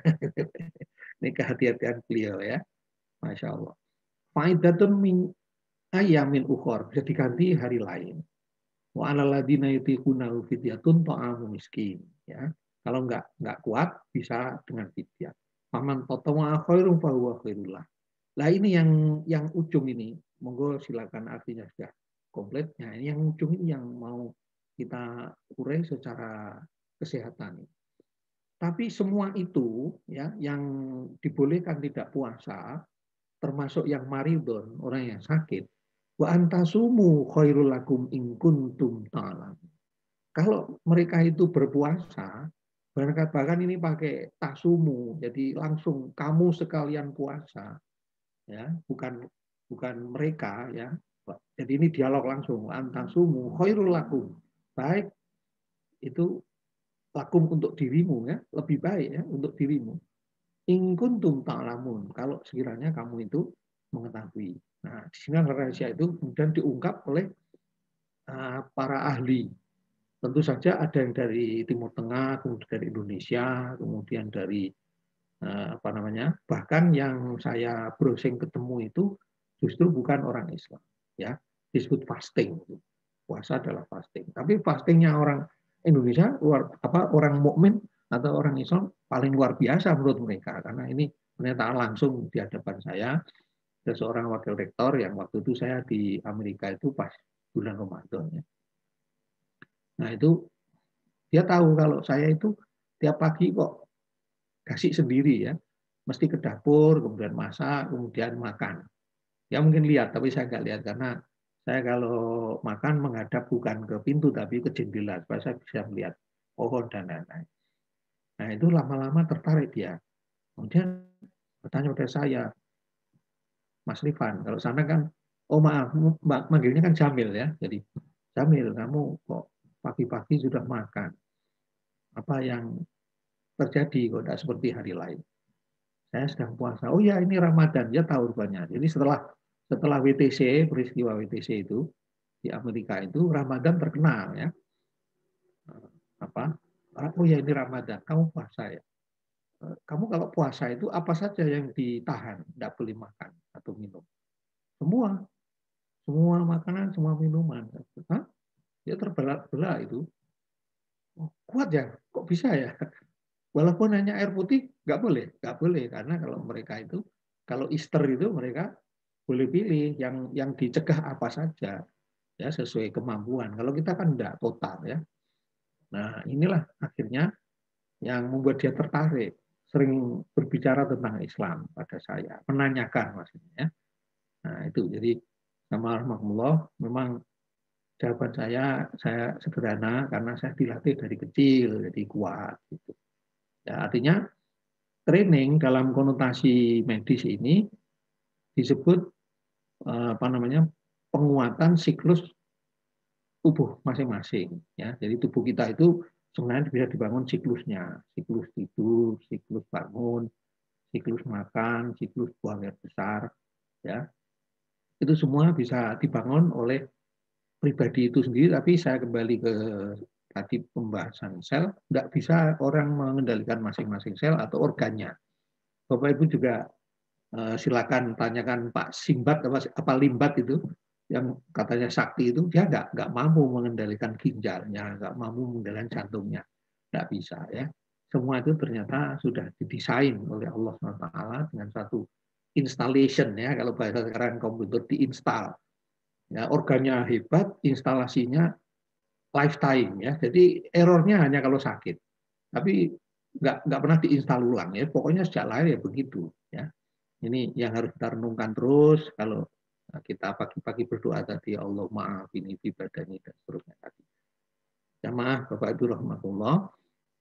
Ini kehati-hatian beliau ya. Masya Allah. Faidatun min ayamin ukhor, bisa diganti hari lain. Wa 'alal ladzina yutiquna fidyatun ta'amu miskin, ya. Kalau nggak kuat bisa dengan fidyah. Faman tatawwa khairum fa huwa khairul lah. Lah ini yang ujung ini, monggo silakan artinya sudah komplit. Nah, ini yang ujung ini yang mau kita urai secara kesehatan. Tapi semua itu ya yang dibolehkan tidak puasa, termasuk yang maridun, orang yang sakit, wa antasumu khairul lakum in kuntum ta'lamun. Kalau mereka itu berpuasa, bahkan ini pakai tasumu, jadi langsung kamu sekalian puasa, ya, bukan mereka ya. Jadi ini dialog langsung, antasumu khairul lakum, baik itu lakum untuk dirimu ya, lebih baik ya untuk dirimu. In kuntum ta'lamun, kalau sekiranya kamu itu mengetahui. Nah, di sini rahasia itu kemudian diungkap oleh para ahli. Tentu saja ada yang dari Timur Tengah, kemudian dari Indonesia, kemudian dari apa namanya, bahkan yang saya browsing ketemu itu justru bukan orang Islam, ya, disebut fasting. Puasa adalah fasting. Tapi fastingnya orang Indonesia, orang mukmin atau orang Islam paling luar biasa menurut mereka, karena ini pernyataan langsung di hadapan saya. Ada seorang wakil rektor yang waktu itu saya di Amerika itu pas bulan Ramadan. Ya. Nah itu dia tahu kalau saya itu tiap pagi kok kasih sendiri ya, mesti ke dapur, kemudian masak, kemudian makan. Ya mungkin lihat, tapi saya nggak lihat karena saya kalau makan menghadap bukan ke pintu tapi ke jendela supaya saya bisa melihat pohon dan lain-lain. Nah itu lama-lama tertarik dia. Kemudian bertanya pada saya, Mas Rifan, kalau sana kan, oh maaf, manggilnya kan Jamil ya. Jadi, Jamil, kamu kok pagi-pagi sudah makan? Apa yang terjadi kok tidak seperti hari lain? Saya sedang puasa. Oh ya, ini Ramadan. Ya tahu rupanya. Jadi setelah WTC, peristiwa WTC itu, di Amerika itu, Ramadan terkenal ya. Oh ya, ini Ramadan. Kamu puasa ya? Kamu kalau puasa itu apa saja yang ditahan? Tidak boleh makan atau minum. Semua makanan, semua minuman. Hah? Dia terbelah itu. Oh, kuat ya? Kok bisa ya? Walaupun hanya air putih, nggak boleh. Karena kalau mereka itu, kalau Easter itu mereka boleh pilih yang dicegah apa saja, ya sesuai kemampuan. Kalau kita kan enggak total ya. Nah inilah akhirnya yang membuat dia tertarik, sering berbicara tentang Islam pada saya, menanyakan maksudnya. Nah itu jadi sama rahmatullah memang jawaban saya sederhana karena saya dilatih dari kecil jadi kuat gitu. Ya, artinya training dalam konotasi medis ini disebut penguatan siklus tubuh masing-masing ya. Jadi tubuh kita itu sebenarnya bisa dibangun siklusnya, siklus tidur, siklus bangun, siklus makan, siklus buang air besar ya. Itu semua bisa dibangun oleh pribadi itu sendiri, tapi saya kembali ke tadi pembahasan sel, tidak bisa orang mengendalikan masing-masing sel atau organnya. Bapak Ibu juga silakan tanyakan Pak Simbat apa Limbat itu yang katanya sakti itu, dia nggak mampu mengendalikan ginjalnya, nggak mampu mengendalikan jantungnya, nggak bisa ya. Semua itu ternyata sudah didesain oleh Allah SWT dengan satu installation ya, kalau bahasa sekarang komputer diinstal. Ya, organnya hebat, instalasinya lifetime ya. Jadi errornya hanya kalau sakit. Tapi nggak pernah diinstal ulang ya. Pokoknya sejak lahir ya begitu ya. Ini yang harus kita renungkan terus kalau kita pagi-pagi berdoa tadi, Allah maaf ini ibadahnya dan seterusnya tadi. Jamaah Bapak Ibu rahmatullah.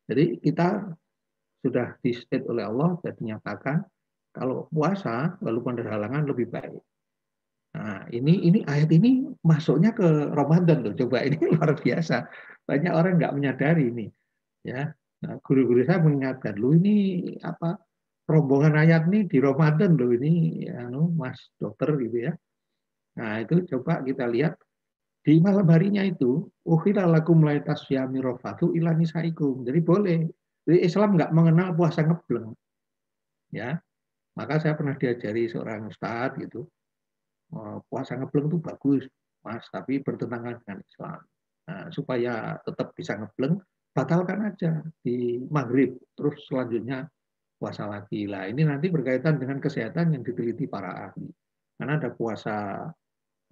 Jadi kita sudah di-state oleh Allah dan dinyatakan kalau puasa walaupun ada halangan lebih baik. Nah, ini ayat ini masuknya ke Ramadan loh. Coba ini luar biasa. Banyak orang nggak menyadari ini. Ya, nah, guru-guru saya mengingatkan, lu ini apa rombongan ayat nih di Ramadan loh ini, ya, Mas dokter gitu ya. Nah itu coba kita lihat di malam harinya itu, ukhira lakum laitas syami rofatu ila nisaikum. Jadi boleh. Jadi Islam nggak mengenal puasa ngebleng. Ya, maka saya pernah diajari seorang ustadz gitu. Puasa ngebleng itu bagus, Mas, tapi bertentangan dengan Islam. Nah, supaya tetap bisa ngebleng, batalkan aja di maghrib, terus selanjutnya puasa lagi. Lah ini nanti berkaitan dengan kesehatan yang diteliti para ahli. Karena ada puasa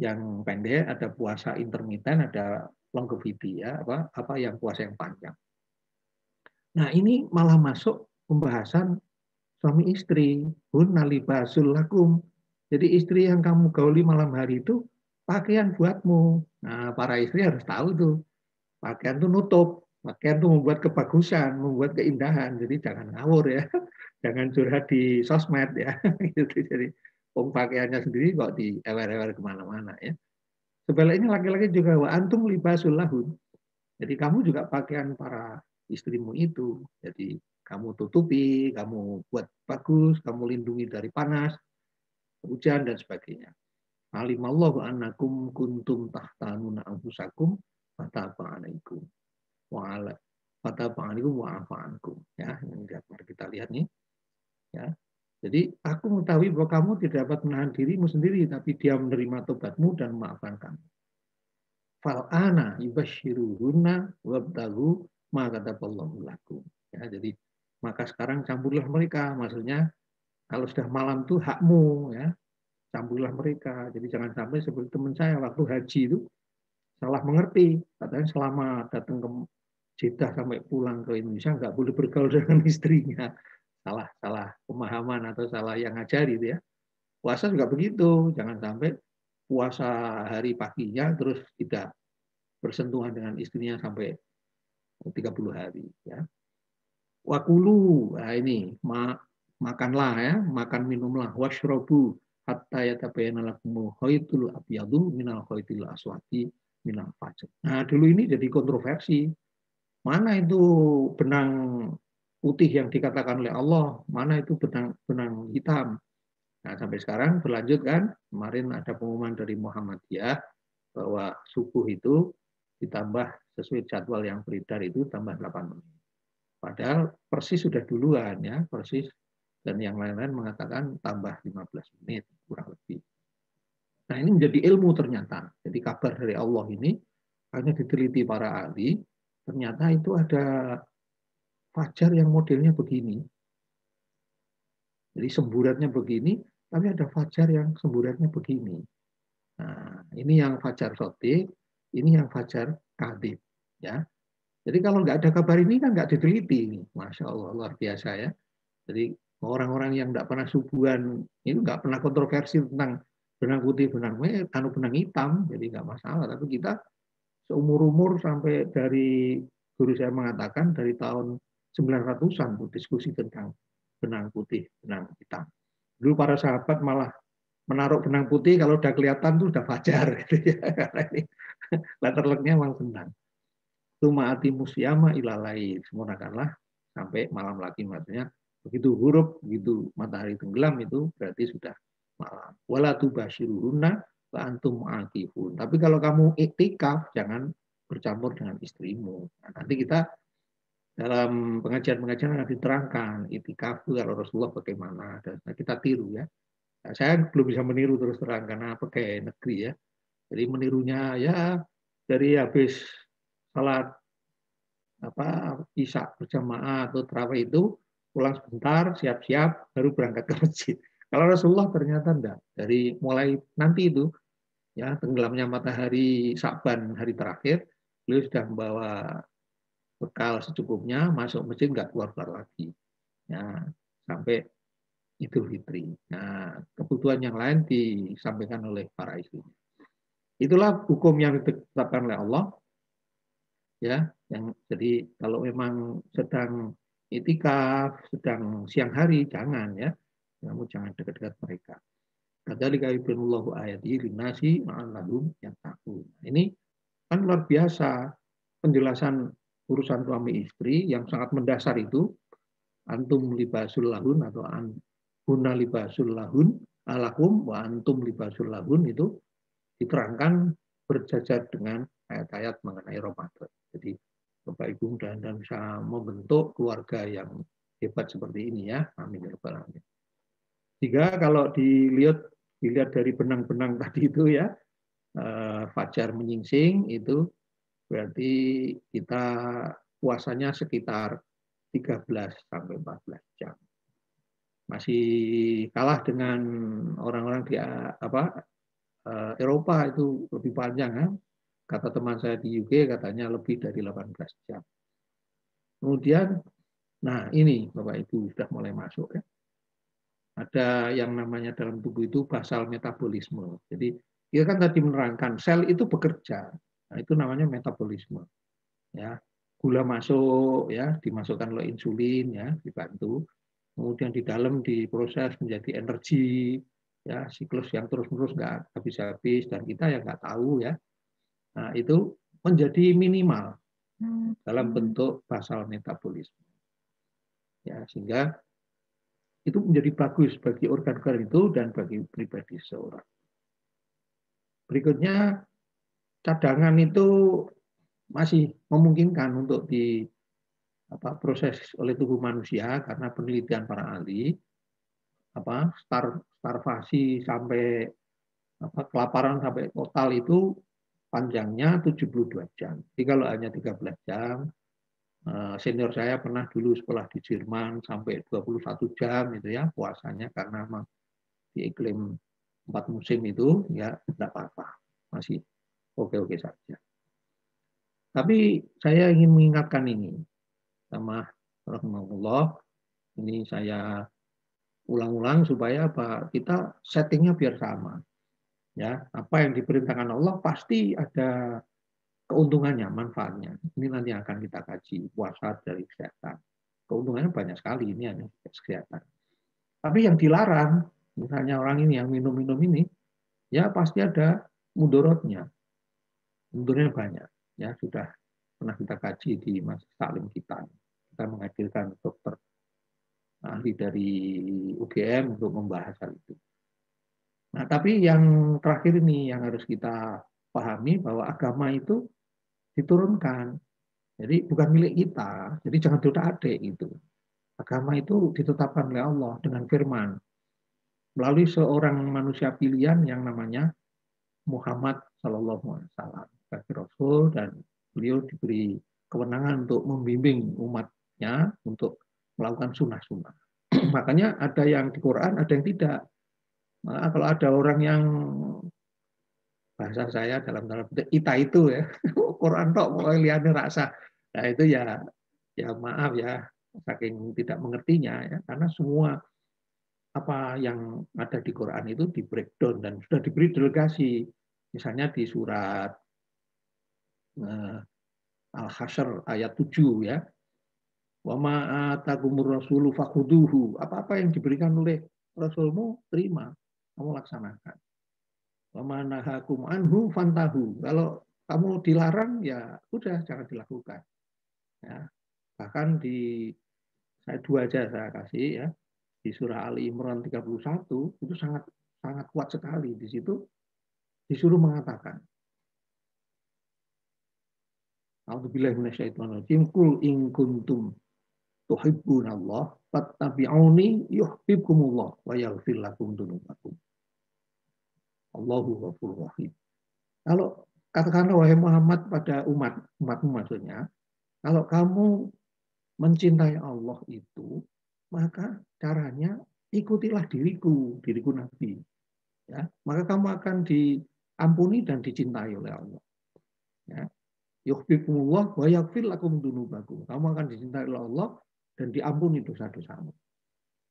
yang pendek, ada puasa intermiten, ada longevity ya, apa yang puasa yang panjang. Nah ini malah masuk pembahasan suami istri, hunna libasul lakum. Jadi istri yang kamu gauli malam hari itu pakaian buatmu. Nah, para istri harus tahu tuh. Pakaian itu nutup, pakaian itu membuat kebagusan, membuat keindahan. Jadi jangan ngawur ya. Jangan curhat di sosmed ya. Jadi pakaiannya sendiri kok diewer-ewer kemana-mana ya. Sebaliknya laki-laki juga wa antum libasul lahun. Jadi kamu juga pakaian para istrimu itu. Jadi kamu tutupi, kamu buat bagus, kamu lindungi dari panas, hujan dan sebagainya. Alimallahu annakum kuntum tahtanuna anfusakum fataba alaikum wa ala fataba alaikum wa afa ankum. Ya, ini mari kita lihat nih. Jadi aku mengetahui bahwa kamu tidak dapat menahan dirimu sendiri, tapi dia menerima tobatmu dan memaafkan kamu. Fal'ana yubashiruhunna wabtagu ma kataballahu lakum. Ya, jadi maka sekarang campurlah mereka, maksudnya kalau sudah malam itu hakmu, ya, campurlah mereka. Jadi jangan sampai seperti teman saya waktu haji itu salah mengerti, katanya selama datang ke Jeddah sampai pulang ke Indonesia nggak boleh bergaul dengan istrinya. Salah pemahaman atau salah yang ngajari itu ya. Puasa juga begitu, jangan sampai puasa hari paginya terus tidak bersentuhan dengan istrinya sampai 30 hari ya. Wakulu, nah ini makanlah ya, makan minumlah, washrobu hatta yatabayyana lakumul khaytul abyadu minal khaytil aswadi minal fajr. Nah, dulu ini jadi kontroversi. Mana itu benang putih yang dikatakan oleh Allah, mana itu benang hitam. Nah, sampai sekarang berlanjut kan, kemarin ada pengumuman dari Muhammadiyah bahwa subuh itu ditambah sesuai jadwal yang beredar itu tambah 8 menit. Padahal persis sudah duluan ya, persis, dan yang lain-lain mengatakan tambah 15 menit kurang lebih. Nah, ini menjadi ilmu ternyata. Jadi kabar dari Allah ini hanya diteliti para ahli, ternyata itu ada fajar yang modelnya begini. Jadi semburatnya begini, tapi ada fajar yang semburatnya begini. Nah, ini yang fajar sotik, ini yang fajar kadib. Ya. Jadi kalau nggak ada kabar ini kan nggak diteliti. Masya Allah, luar biasa ya. Jadi orang-orang yang nggak pernah subuhan, itu nggak pernah kontroversi tentang benang putih, benang merah, benang hitam, jadi nggak masalah. Tapi kita seumur-umur sampai dari guru saya mengatakan dari tahun 900-an diskusi tentang benang putih, benang hitam. Dulu para sahabat malah menaruh benang putih kalau udah kelihatan tuh udah fajar gitu ya. Karena ini latar belakangnya memang benang. Tumaati musyama ilalai, sempurnakanlah sampai malam lagi, maksudnya begitu huruf, begitu matahari tenggelam itu berarti sudah malam. Wala tubashiruhunna wa antum aqifun. Tapi kalau kamu iktikaf jangan bercampur dengan istrimu. Nah, nanti kita dalam pengajian-pengajian akan diterangkan iktikaf itu kalau Rasulullah bagaimana, dan kita tiru ya. Nah, saya belum bisa meniru terus terang karena pakai negeri ya. Jadi menirunya ya dari habis salat isya berjamaah atau tarawih itu pulang sebentar, siap-siap baru berangkat ke masjid. Kalau Rasulullah ternyata enggak. Dari mulai nanti itu ya tenggelamnya matahari Sa'ban hari terakhir, beliau sudah membawa bekal secukupnya, masuk masjid nggak keluar-keluar lagi. Ya, sampai Idul Fitri. Nah, kebutuhan yang lain disampaikan oleh para istri. Itulah hukum yang ditetapkan oleh Allah. Ya, yang jadi kalau memang sedang itikaf, sedang siang hari jangan ya. Kamu jangan dekat-dekat mereka. Kadzalika yubayyinullahu ayatihi linnasi la'allahum yattaqun. Ini kan luar biasa penjelasan urusan suami istri yang sangat mendasar itu. Antum libasul lahun atau hunna libasul lahun alakum wa antum libasul lahun itu diterangkan berjajar dengan ayat-ayat mengenai Ramadan. Jadi Bapak Ibu mudah-mudahan bisa membentuk keluarga yang hebat seperti ini ya. Amin ya rabbal alamin. Jika kalau dilihat dari benang-benang tadi itu ya, fajar menyingsing itu berarti kita puasanya sekitar 13 sampai 14 jam. Masih kalah dengan orang-orang di Eropa itu lebih panjang kan. Kata teman saya di UK katanya lebih dari 18 jam. Kemudian, nah ini Bapak Ibu sudah mulai masuk ya. Ada yang namanya dalam tubuh itu basal metabolisme. Jadi dia kan tadi menerangkan sel itu bekerja. Nah, itu namanya metabolisme. Ya, gula masuk ya, dimasukkan oleh insulin ya, dibantu. Kemudian di dalam diproses menjadi energi ya, siklus yang terus-menerus nggak habis-habis dan kita yang nggak tahu ya. Nah, itu menjadi minimal dalam bentuk basal metabolisme. Ya, sehingga itu menjadi bagus bagi organ-organ itu dan bagi pribadi seorang. Berikutnya, cadangan itu masih memungkinkan untuk diproses oleh tubuh manusia karena penelitian para ahli. starvasi sampai kelaparan sampai total itu panjangnya 72 jam. Jadi kalau hanya 13 jam, senior saya pernah dulu sekolah di Jerman sampai 21 jam itu ya puasanya, karena memang di iklim 4 musim itu ya tidak apa-apa, masih oke-oke saja. Tapi saya ingin mengingatkan ini sama rahmatullah, ini saya ulang-ulang supaya kita settingnya biar sama. Ya, apa yang diperintahkan Allah pasti ada keuntungannya, manfaatnya. Ini nanti akan kita kaji, puasa dari kesehatan. Keuntungannya banyak sekali, ini ada kesehatan. Tapi yang dilarang, misalnya orang ini yang minum-minum ini, ya pasti ada mudorotnya. Mudorotnya banyak. Ya, sudah pernah kita kaji di Majelis Taklim kita. Kita menghadirkan dokter ahli dari UGM untuk membahas hal itu. Nah, tapi yang terakhir ini yang harus kita pahami bahwa agama itu diturunkan. Jadi bukan milik kita. Jadi jangan diotak-atik itu. Agama itu ditetapkan oleh Allah dengan firman melalui seorang manusia pilihan yang namanya Muhammad Sallallahu Alaihi Wasallam, sebagai Rasul, dan beliau diberi kewenangan untuk membimbing umatnya untuk melakukan sunnah-sunnah. Makanya ada yang di Quran, ada yang tidak. Maka kalau ada orang yang bahasa saya dalam ita itu ya, Quran tok mau liane rasa. Nah itu ya maaf ya, saking tidak mengertinya ya, karena semua apa yang ada di Quran itu di breakdown dan sudah diberi delegasi. Misalnya di surat Al-Hasyr ayat 7 ya. Wa ma atakumur rasulu fakhuduhu. Apa-apa yang diberikan oleh Rasulmu terima, kamu laksanakan. Wa ma nahakum anhu fantahu. Kalau kamu dilarang ya udah jangan dilakukan. Ya. Bahkan saya 2 aja saya kasih ya. Di surah Ali Imran 31 itu sangat kuat sekali. Di situ disuruh mengatakan, A'udzubillahi minasyaitonirrajim, qul in kuntum tuhibbunallah fattabi'uni yuhibbukumullah wa yaghfir lakum dzunubakum. Allahu ghafurur rahim. Kalau katakanlah wahai Muhammad pada umatmu maksudnya, kalau kamu mencintai Allah itu, maka caranya ikutilah diriku Nabi. Ya, maka kamu akan diampuni dan dicintai oleh Allah. Ya. Yuhibbukumullah wa yaghfir lakum dzunubakum. Kamu akan dicintai oleh Allah dan diampuni dosa-dosamu.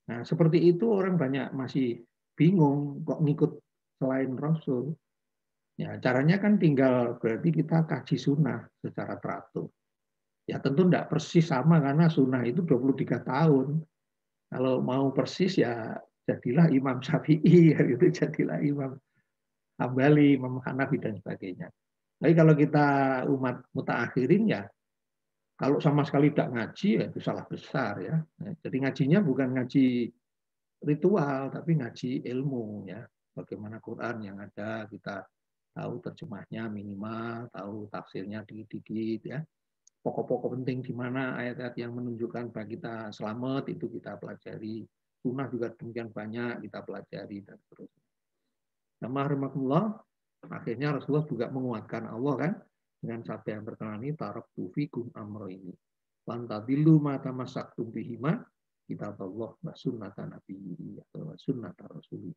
Nah, seperti itu orang banyak masih bingung kok ngikut selain Rasul. Ya, caranya kan tinggal berarti kita kaji sunnah secara teratur. Ya tentu tidak persis sama karena sunnah itu 23 tahun. Kalau mau persis ya jadilah Imam Syafi'i, itu jadilah Imam Hambali, Imam Hanafi dan sebagainya. Tapi kalau kita umat mutaakhirin ya, kalau sama sekali tidak ngaji ya itu salah besar ya. Jadi ngajinya bukan ngaji ritual, tapi ngaji ilmu ya. Bagaimana Quran yang ada kita tahu terjemahnya minimal, tahu tafsirnya dikit-dikit ya. Pokok-pokok penting di mana ayat-ayat yang menunjukkan bahwa kita selamat itu kita pelajari. Sunnah juga demikian banyak kita pelajari dan seterusnya. Nah, akhirnya Rasulullah juga menguatkan Allah kan dengan sabda yang terkenal ini, taraktu fikum amroini lan tadillu ma tamassaktum bihima kitaballah wa sunnata nabiyyi atau sunnata rasulih.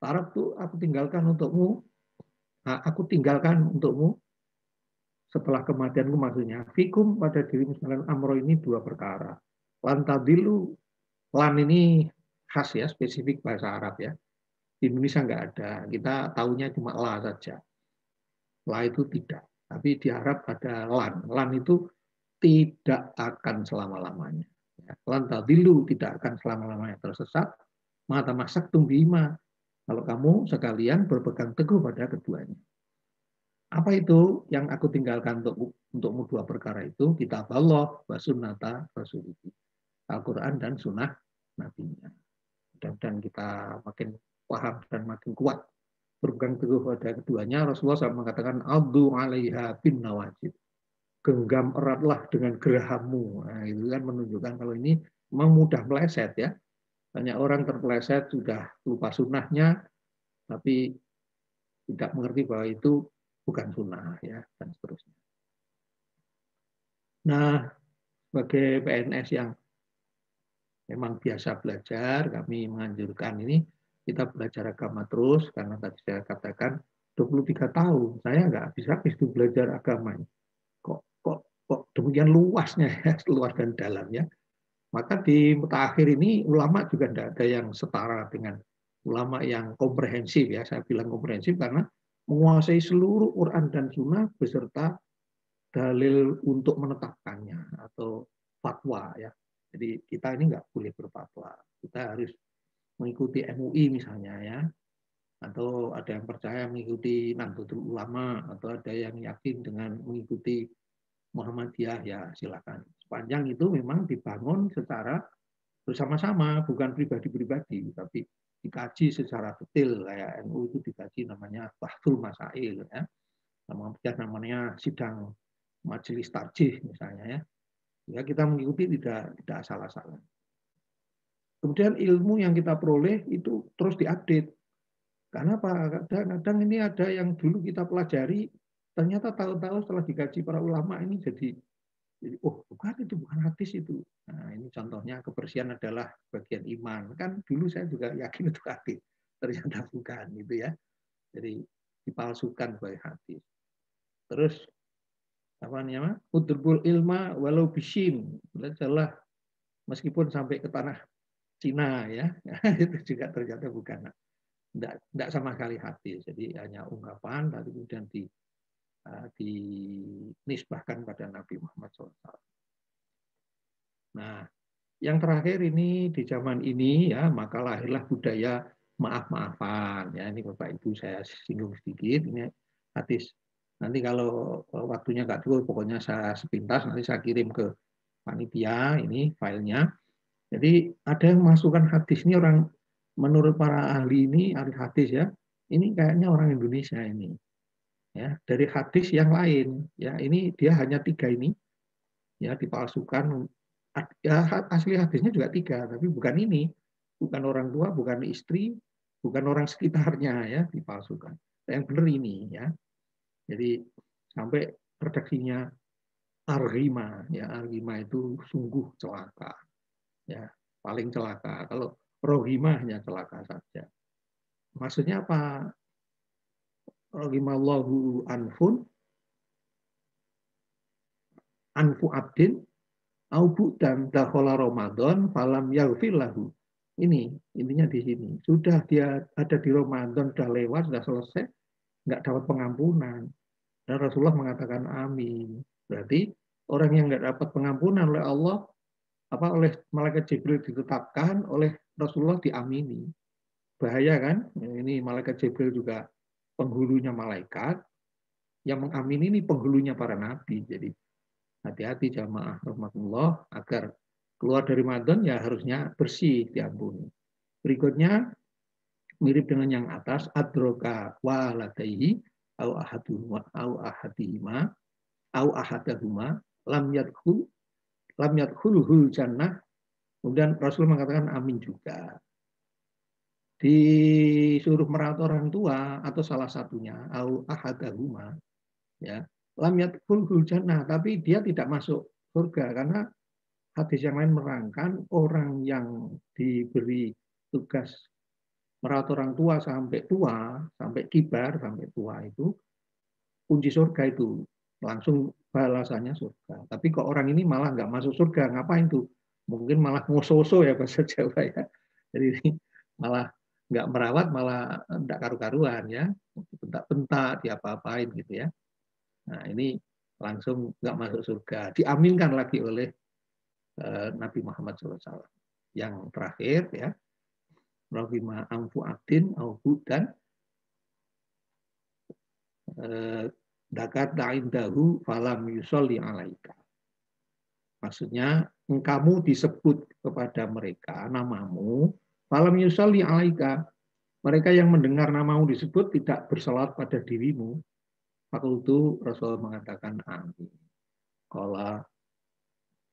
Taraktu aku tinggalkan untukmu setelah kematianku, maksudnya fikum pada dirimu sekalian amro ini 2 perkara. Lan tadillu, lan ini khas ya, spesifik bahasa Arab ya. Di Indonesia nggak ada, kita taunya cuma la saja. La itu tidak, tapi di Arab ada lan. Lan itu tidak akan selama-lamanya. Lan tadillu, tidak akan selama-lamanya tersesat. Mata masak tumbima, kalau kamu sekalian berpegang teguh pada keduanya. Apa itu yang aku tinggalkan untukmu 2 perkara itu? Kitab Allah wa sunnata rasulih. Al-Quran dan sunnah nabinya. Dan kita makin paham dan makin kuat berpegang teguh pada keduanya. Rasulullah SAW mengatakan, Abdu alaiha bin nawajib. Genggam eratlah dengan gerahammu. Nah, itu kan menunjukkan kalau ini memang mudah meleset ya. Banyak orang terpeleset sudah lupa sunnahnya, tapi tidak mengerti bahwa itu bukan sunnah, ya, dan seterusnya. Nah, sebagai PNS yang memang biasa belajar, kami menganjurkan ini kita belajar agama terus, karena tadi saya katakan 23 tahun saya nggak habis-habis itu belajar agama. Kok demikian luasnya, ya, luas dan dalam, ya. Maka di mutakhir ini ulama juga tidak ada yang setara dengan ulama yang komprehensif, ya. Saya bilang komprehensif karena menguasai seluruh Quran dan Sunnah beserta dalil untuk menetapkannya atau fatwa, ya. Jadi kita ini nggak boleh berfatwa. Kita harus mengikuti MUI misalnya, ya. Atau ada yang percaya mengikuti Nahdlatul Ulama, atau ada yang yakin dengan mengikuti Muhammadiyah, ya silakan. Sepanjang itu memang dibangun secara bersama-sama, bukan pribadi-pribadi, tapi dikaji secara detail. Kayak NU itu dikaji namanya Bahthul Masail, ya. Namanya sidang majelis tarjih misalnya, ya. Ya kita mengikuti tidak salah-salah. Kemudian ilmu yang kita peroleh itu terus diupdate. Karena apa? Kadang-kadang ini ada yang dulu kita pelajari, ternyata tahu-tahu setelah dikaji para ulama ini jadi oh bukan, itu bukan hadis itu. Nah ini contohnya kebersihan adalah bagian iman. Kan dulu saya juga yakin itu hadis, ternyata bukan, gitu, ya. Jadi dipalsukan sebagai hadis. Terus apa namanya? Udrbul ilma walau bisin. Belajarlah meskipun sampai ke tanah Cina, ya. Itu juga ternyata bukan. Tidak sama sekali hadis. Jadi hanya ungkapan, lalu kemudian dinisbahkan pada Nabi Muhammad SAW. Nah, yang terakhir ini di zaman ini, ya, maka lahirlah budaya maaf-maafan. Ya, ini Bapak Ibu saya singgung sedikit. Ini hadis. Nanti kalau waktunya nggak cukup, pokoknya saya sepintas nanti saya kirim ke panitia ini filenya. Jadi ada yang masukkan hadis ini orang. Menurut para ahli ini, ahli hadis, ya, ini kayaknya orang Indonesia ini, ya, dari hadis yang lain, ya, ini dia hanya 3 ini, ya, dipalsukan, ya, asli hadisnya juga 3, tapi bukan ini, bukan orang tua, bukan istri, bukan orang sekitarnya, ya, dipalsukan. Yang benar ini, ya, jadi sampai redaksinya arghima, ya, arghima itu sungguh celaka, ya, paling celaka. Kalau rohimah hanya celaka saja. Maksudnya apa? Rohimallahu anfu abdin aubu dan dakhala Ramadan falam yaghfir lahu. Ini intinya di sini. Sudah dia ada di Ramadan, sudah lewat, sudah selesai, nggak dapat pengampunan. Dan Rasulullah mengatakan amin. Berarti orang yang nggak dapat pengampunan oleh Allah, oleh malaikat Jibril ditetapkan, oleh Rasulullah diamini. Bahaya kan? Ini malaikat Jibril juga penghulunya malaikat, yang mengamini ini penghulunya para nabi. Jadi hati-hati jamaah rahmatullah, agar keluar dari Ramadan ya harusnya bersih, diampuni. Berikutnya mirip dengan yang atas, adroka waladaihi au ahaduhuma au ahadihima au ahadahuma lam yadkhuluhul jannah. Kemudian Rasul mengatakan amin juga. Disuruh merawat orang tua atau salah satunya, au ahadahuma, ya, lam yadkhulul jannah, tapi dia tidak masuk surga, karena hadis yang lain menerangkan orang yang diberi tugas merawat orang tua, sampai kibar, sampai tua itu kunci surga itu, langsung balasannya surga. Tapi kok orang ini malah nggak masuk surga, ngapain tuh? Mungkin malah ngoso-oso, ya bahasa Jawa, ya. Jadi malah nggak merawat, malah nggak karu-karuan, ya, bentak-bentak, diapa-apain gitu, ya. Nah ini langsung nggak masuk surga, diaminkan lagi oleh Nabi Muhammad SAW. Yang terakhir, ya, rohima amfu abdin aubu dan dakat da'indahu falam yusolli alaika. Maksudnya kamu disebut kepada mereka namamu, falam yusolli alaika, mereka yang mendengar namamu disebut tidak bersalat pada dirimu. Fakultu Rasul mengatakan amin. Qala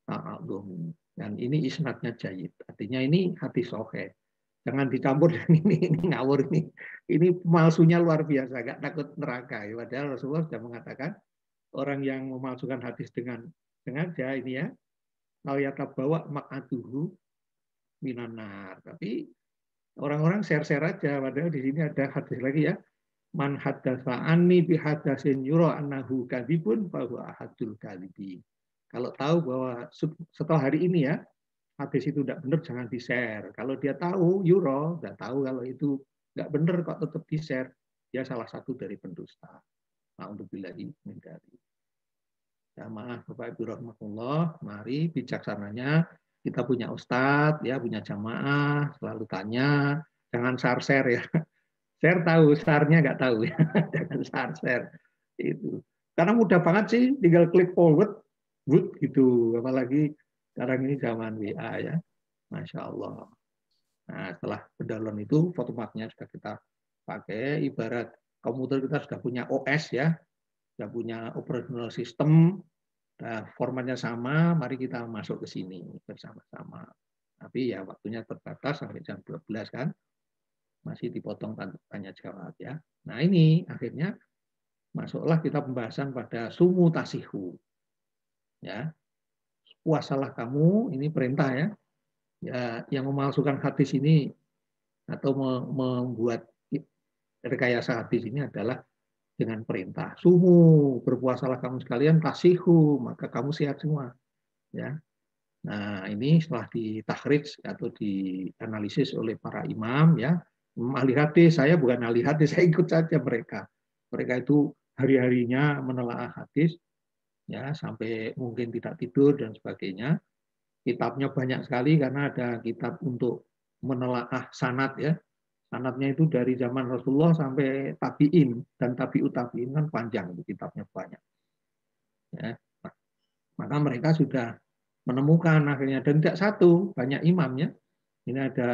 ta'adhum Dan ini isnadnya jayyid. Artinya ini hadis sahih. Jangan dicampur dengan ini ngawur ini. Ini pemalsunya luar biasa, gak takut neraka. Padahal Rasulullah sudah mengatakan orang yang memalsukan hadis dengan sengaja ini ya, lawyata bawa maq'aduhu minan nar. Tapi orang-orang share-share aja. Padahal di sini ada hadis lagi ya. Man haddatsa anni bi hadatsin yura annahu kadzibun fa huwa ahadul kadzibin. Kalau tahu bahwa setelah hari ini ya, hadis itu tidak benar, jangan di-share. Kalau dia tahu, yuro, nggak tahu kalau itu nggak benar kok tetap di-share, dia salah satu dari pendusta. Nah, untuk billahi min dzalik. Ya, maaf Bapak Ibu rahmatullah, mari bijaksananya kita punya ustadz, ya punya jamaah, selalu tanya, jangan share ya. Share tahu, share-nya nggak tahu ya, jangan share itu. Karena mudah banget sih, tinggal klik forward, gitu. Apalagi sekarang ini zaman WA ya, Masya Allah. Nah, setelah pendahuluan itu, fotomarknya sudah kita pakai, ibarat komputer kita sudah punya OS ya, sudah punya operational system, nah, formatnya sama, mari kita masuk ke sini bersama-sama. Tapi ya waktunya terbatas sampai jam 12 kan, masih dipotong tanya jawab ya. Nah ini akhirnya masuklah kita pembahasan pada sumu tasihu. Ya, puasalah kamu, ini perintah ya. Ya, yang memalsukan hadis ini atau membuat rekayasa hadis ini adalah dengan perintah. Sumu, berpuasalah kamu sekalian, tasihu, maka kamu sehat semua. Ya. Nah, ini setelah ditakhrij atau dianalisis oleh para imam ya. Ahli hadis, saya bukan ahli hadis, saya ikut saja mereka. Mereka itu hari-harinya menelaah hadis ya sampai mungkin tidak tidur dan sebagainya. Kitabnya banyak sekali karena ada kitab untuk menelaah sanad ya. Sanadnya itu dari zaman Rasulullah sampai tabi'in, dan tabi'ut tabi'in kan panjang, itu kitabnya banyak. Ya. Maka mereka sudah menemukan akhirnya, dan tidak satu, banyak imamnya. Ini ada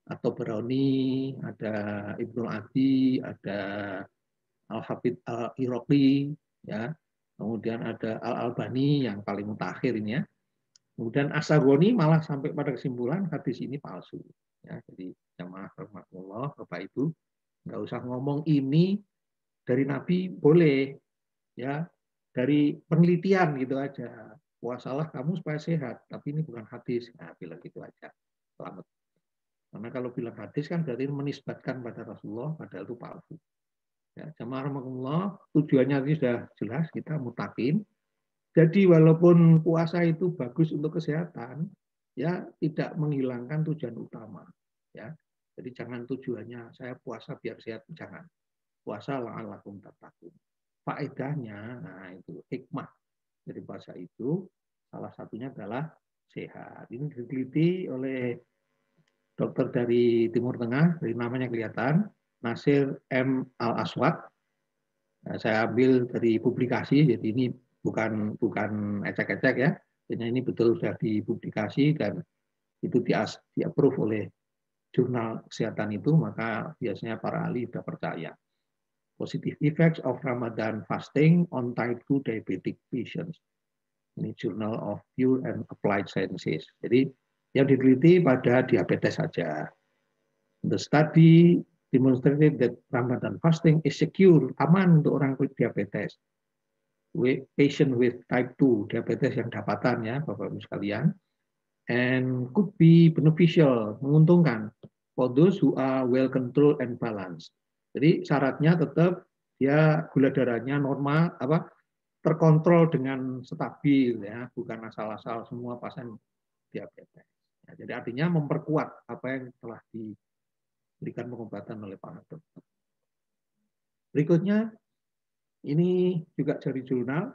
At-Tabrani, ada Ibnu Adi, ada Al-Hafidz Al-Iraqi, ya. Kemudian ada Al-Albani yang paling mutakhir ini ya. Kemudian As-Sagoni malah sampai pada kesimpulan hadis ini palsu. Ya, jadi jamaah rahmatullah, Bapak Ibu, nggak usah ngomong ini dari Nabi boleh, ya dari penelitian gitu aja. Puasalah kamu supaya sehat, tapi ini bukan hadis. Nah, bilang gitu aja, selamat. Karena kalau bilang hadis kan berarti menisbatkan pada Rasulullah, padahal itu palsu. Ya, jamaah rahmatullah, tujuannya ini sudah jelas, kita mutakin. Jadi walaupun puasa itu bagus untuk kesehatan, ya tidak menghilangkan tujuan utama. Ya, jadi jangan tujuannya saya puasa biar sehat, jangan. Puasa la'allakum tattaqun. Faedahnya, nah itu hikmah dari puasa itu salah satunya adalah sehat. Ini diteliti oleh dokter dari Timur Tengah, dari namanya kelihatan, Nasir M. Al-Aswad. Nah, saya ambil dari publikasi, jadi ini bukan ecek-ecek ya. Jadi ini betul sudah dipublikasi dan itu di-approve oleh jurnal kesehatan itu, maka biasanya para ahli sudah percaya. Positive effects of Ramadan fasting on type 2 diabetic patients. Ini Journal of Pure and Applied Sciences. Jadi yang diteliti pada diabetes saja. The study demonstrated that Ramadan fasting is secure, aman untuk orang diabetes. Patient with type 2 diabetes yang dapatan ya Bapak-Ibu sekalian, and could be beneficial, menguntungkan for those who are well controlled and balanced. Jadi syaratnya tetap dia gula darahnya normal, terkontrol dengan stabil ya, bukan asal-asal semua pasien diabetes. Ya, jadi artinya memperkuat apa yang telah diberikan pengobatan oleh para dokter. Berikutnya ini juga dari jurnal,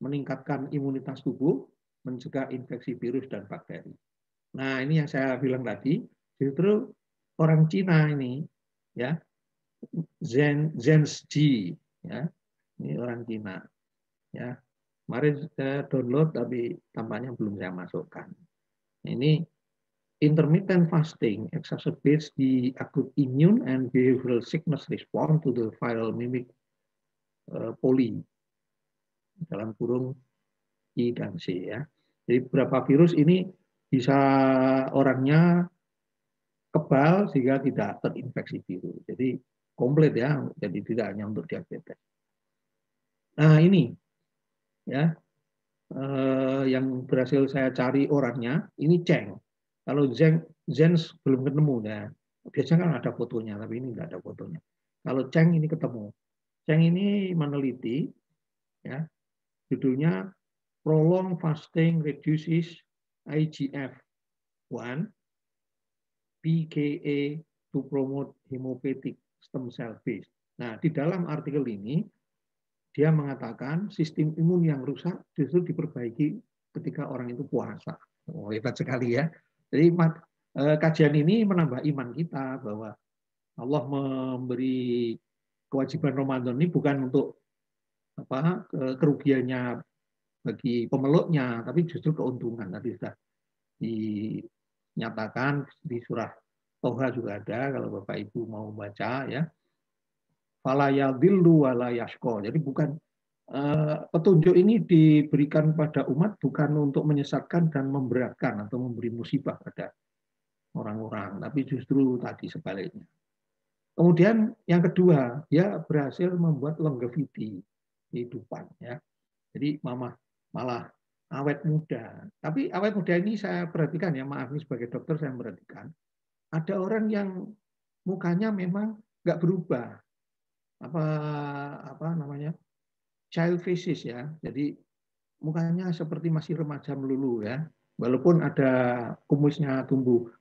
meningkatkan imunitas tubuh, mencegah infeksi virus dan bakteri. Nah ini yang saya bilang tadi, justru orang Cina ini ya, Zheng Ji ya, ini orang Cina. Ya, kemarin saya download tapi tampaknya belum saya masukkan. Ini intermittent fasting exacerbates the acute immune and behavioral sickness response to the viral mimic poli dalam kurung I dan C ya. Jadi beberapa virus ini bisa orangnya kebal sehingga tidak terinfeksi virus. Jadi komplit ya, jadi tidak hanya untuk diabetes. Nah ini ya yang berhasil saya cari orangnya ini Cheng. Kalau Jens belum ketemu ya. Biasanya kan ada fotonya, tapi ini tidak ada fotonya. Kalau Cheng ini ketemu. Cheng ini meneliti ya, judulnya Prolonged Fasting Reduces IGF-1 PKA to Promote Hemopoietic Stem Cell Base. Nah, di dalam artikel ini dia mengatakan sistem imun yang rusak justru diperbaiki ketika orang itu puasa. Oh, hebat sekali ya. Jadi kajian ini menambah iman kita bahwa Allah memberi kewajiban Ramadan ini bukan untuk kerugiannya bagi pemeluknya, tapi justru keuntungan. Tadi sudah dinyatakan di surah Toha juga ada, kalau Bapak Ibu mau baca ya. Fala yadhillu wala yashqa. Jadi bukan petunjuk ini diberikan pada umat bukan untuk menyesatkan dan memberatkan atau memberi musibah pada orang-orang, tapi justru tadi sebaliknya. Kemudian yang kedua, dia berhasil membuat longevity kehidupan ya. Jadi malah awet muda. Tapi awet muda ini saya perhatikan ya, maaf ini sebagai dokter saya perhatikan. Ada orang yang mukanya memang nggak berubah. Apa namanya? Child faces ya. Jadi mukanya seperti masih remaja melulu ya. Walaupun ada kumisnya tumbuh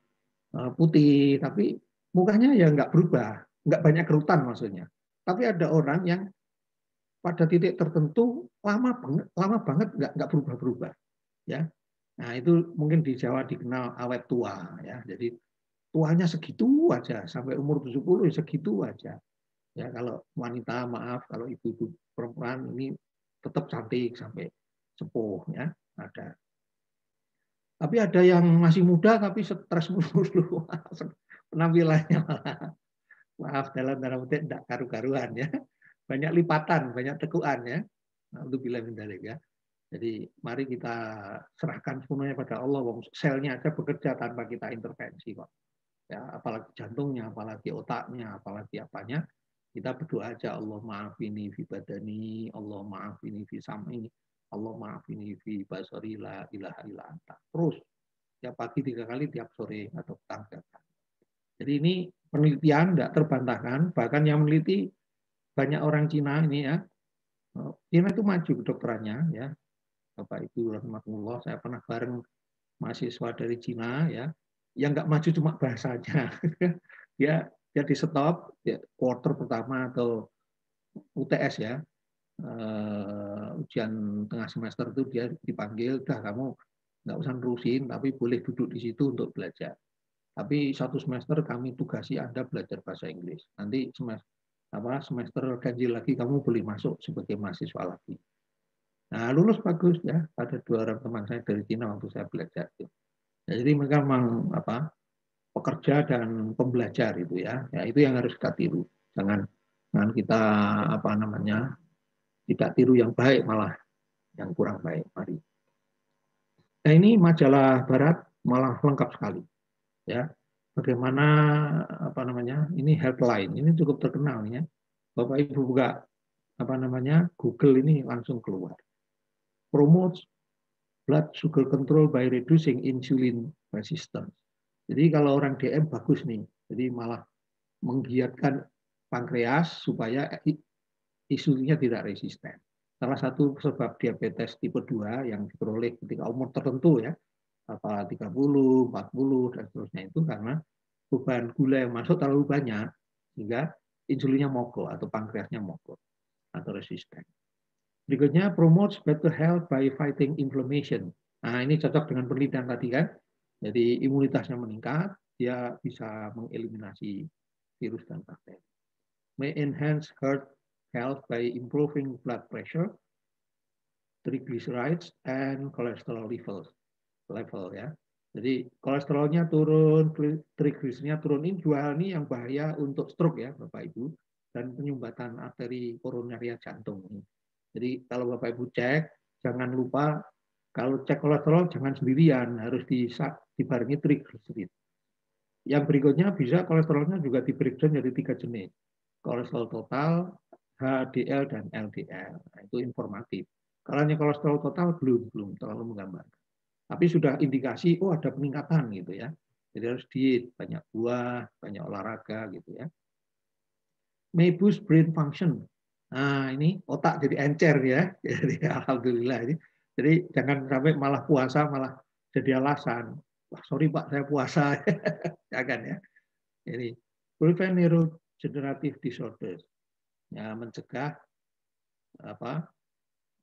putih, tapi mukanya ya nggak berubah, nggak banyak kerutan maksudnya. Tapi ada orang yang pada titik tertentu lama banget nggak berubah-berubah, ya. Nah itu mungkin di Jawa dikenal awet tua, ya. Jadi tuanya segitu aja sampai umur 70 segitu aja. Ya kalau wanita maaf, kalau ibu-ibu perempuan ini tetap cantik sampai sepuh, ya ada. Tapi ada yang masih muda tapi stres mulu, penampilannya maaf dalam tanda petik tidak karu-karuan ya, banyak lipatan, banyak tekuan ya. Nah, untuk bilang ya. Jadi mari kita serahkan sepenuhnya pada Allah. Selnya aja bekerja tanpa kita intervensi kok. Ya, apalagi jantungnya, apalagi otaknya, apalagi apanya. Kita berdoa aja Allah maafini fi badani, Allah maafini fi sam'i, Allah maafini fi basari la ilaha illa anta. Terus tiap pagi 3 kali, tiap sore atau petang 3 kali. Jadi ini penelitian tidak terbantahkan, bahkan yang meneliti banyak orang Cina ini ya. Cina itu maju kedokterannya ya. Bapak Ibu rahmatullah, saya pernah bareng mahasiswa dari Cina ya. Yang nggak maju cuma bahasanya. dia di stop ya, quarter pertama atau UTS ya. Ujian tengah semester itu dia dipanggil, udah kamu nggak usah nerusin, tapi boleh duduk di situ untuk belajar. Tapi 1 semester kami tugasi Anda belajar bahasa Inggris. Nanti semester ganjil lagi kamu boleh masuk sebagai mahasiswa lagi. Nah, lulus bagus ya. Ada 2 orang teman saya dari Cina waktu saya belajar. Jadi mereka memang pekerja dan pembelajar itu ya. Ya itu yang harus kita tiru. Jangan kita tidak tiru yang baik malah yang kurang baik. Mari. Nah, ini majalah Barat malah lengkap sekali. Ya. Bagaimana ini helpline ini cukup terkenal ya. Bapak Ibu buka Google ini langsung keluar. Promotes blood sugar control by reducing insulin resistance. Jadi kalau orang DM bagus nih. Jadi malah menggiatkan pankreas supaya insulinnya tidak resisten. Salah satu sebab diabetes tipe 2 yang diperoleh ketika umur tertentu ya, 30, 40 dan seterusnya itu karena beban gula yang masuk terlalu banyak sehingga insulinnya mogok atau pankreasnya mogok atau resisten. Berikutnya promotes better health by fighting inflammation. Nah, ini cocok dengan penelitian tadi kan. Jadi imunitasnya meningkat, dia bisa mengeliminasi virus dan bakteri. May enhance heart health by improving blood pressure, triglycerides and cholesterol level ya. Jadi kolesterolnya turun, triglyceridnya turun. Ini 2 hal ini yang bahaya untuk stroke ya Bapak Ibu dan penyumbatan arteri koronaria jantung. Jadi kalau Bapak Ibu cek, jangan lupa Kalau cek kolesterol jangan sendirian, harus dibarengi triglycerid. Yang berikutnya bisa kolesterolnya juga di breakdown jadi 3 jenis. Kolesterol total, HDL, dan LDL. Nah, itu informatif. Kalau hanya kolesterol total belum terlalu menggambarkan. Tapi sudah indikasi, oh ada peningkatan gitu ya. Jadi harus diet, banyak buah, banyak olahraga gitu ya. May boost brain function. Nah ini otak jadi encer ya. Jadi alhamdulillah ini. Jadi jangan sampai malah puasa malah jadi alasan. Wah sorry Pak saya puasa. Jangan ya. Jadi prevent neurodegenerative disorders. Ya mencegah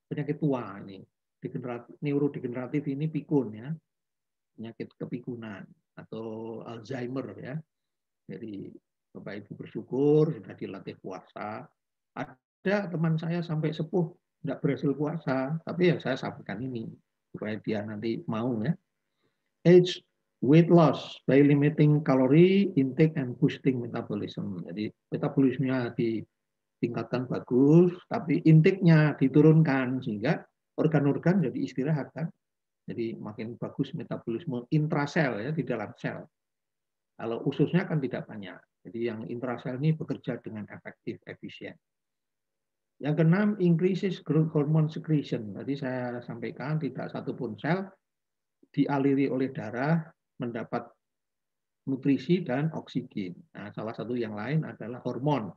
penyakit tua ini. Neurodegeneratif ini pikun ya. Penyakit kepikunan atau Alzheimer ya. Jadi Bapak Ibu bersyukur sudah dilatih puasa. Ada teman saya sampai sepuh tidak berhasil puasa, tapi ya saya sampaikan ini supaya dia nanti mau ya. Age weight loss by limiting calorie intake and boosting metabolism. Jadi metabolismenya ditingkatkan bagus, tapi intake-nya diturunkan sehingga organ-organ jadi istirahat kan. Jadi makin bagus metabolisme intrasel ya di dalam sel. Kalau ususnya kan tidak banyak. Jadi yang intrasel ini bekerja dengan efektif, efisien. Yang keenam, increases growth hormone secretion. Tadi saya sampaikan tidak satupun sel dialiri oleh darah mendapat nutrisi dan oksigen. Nah, salah satu yang lain adalah hormon.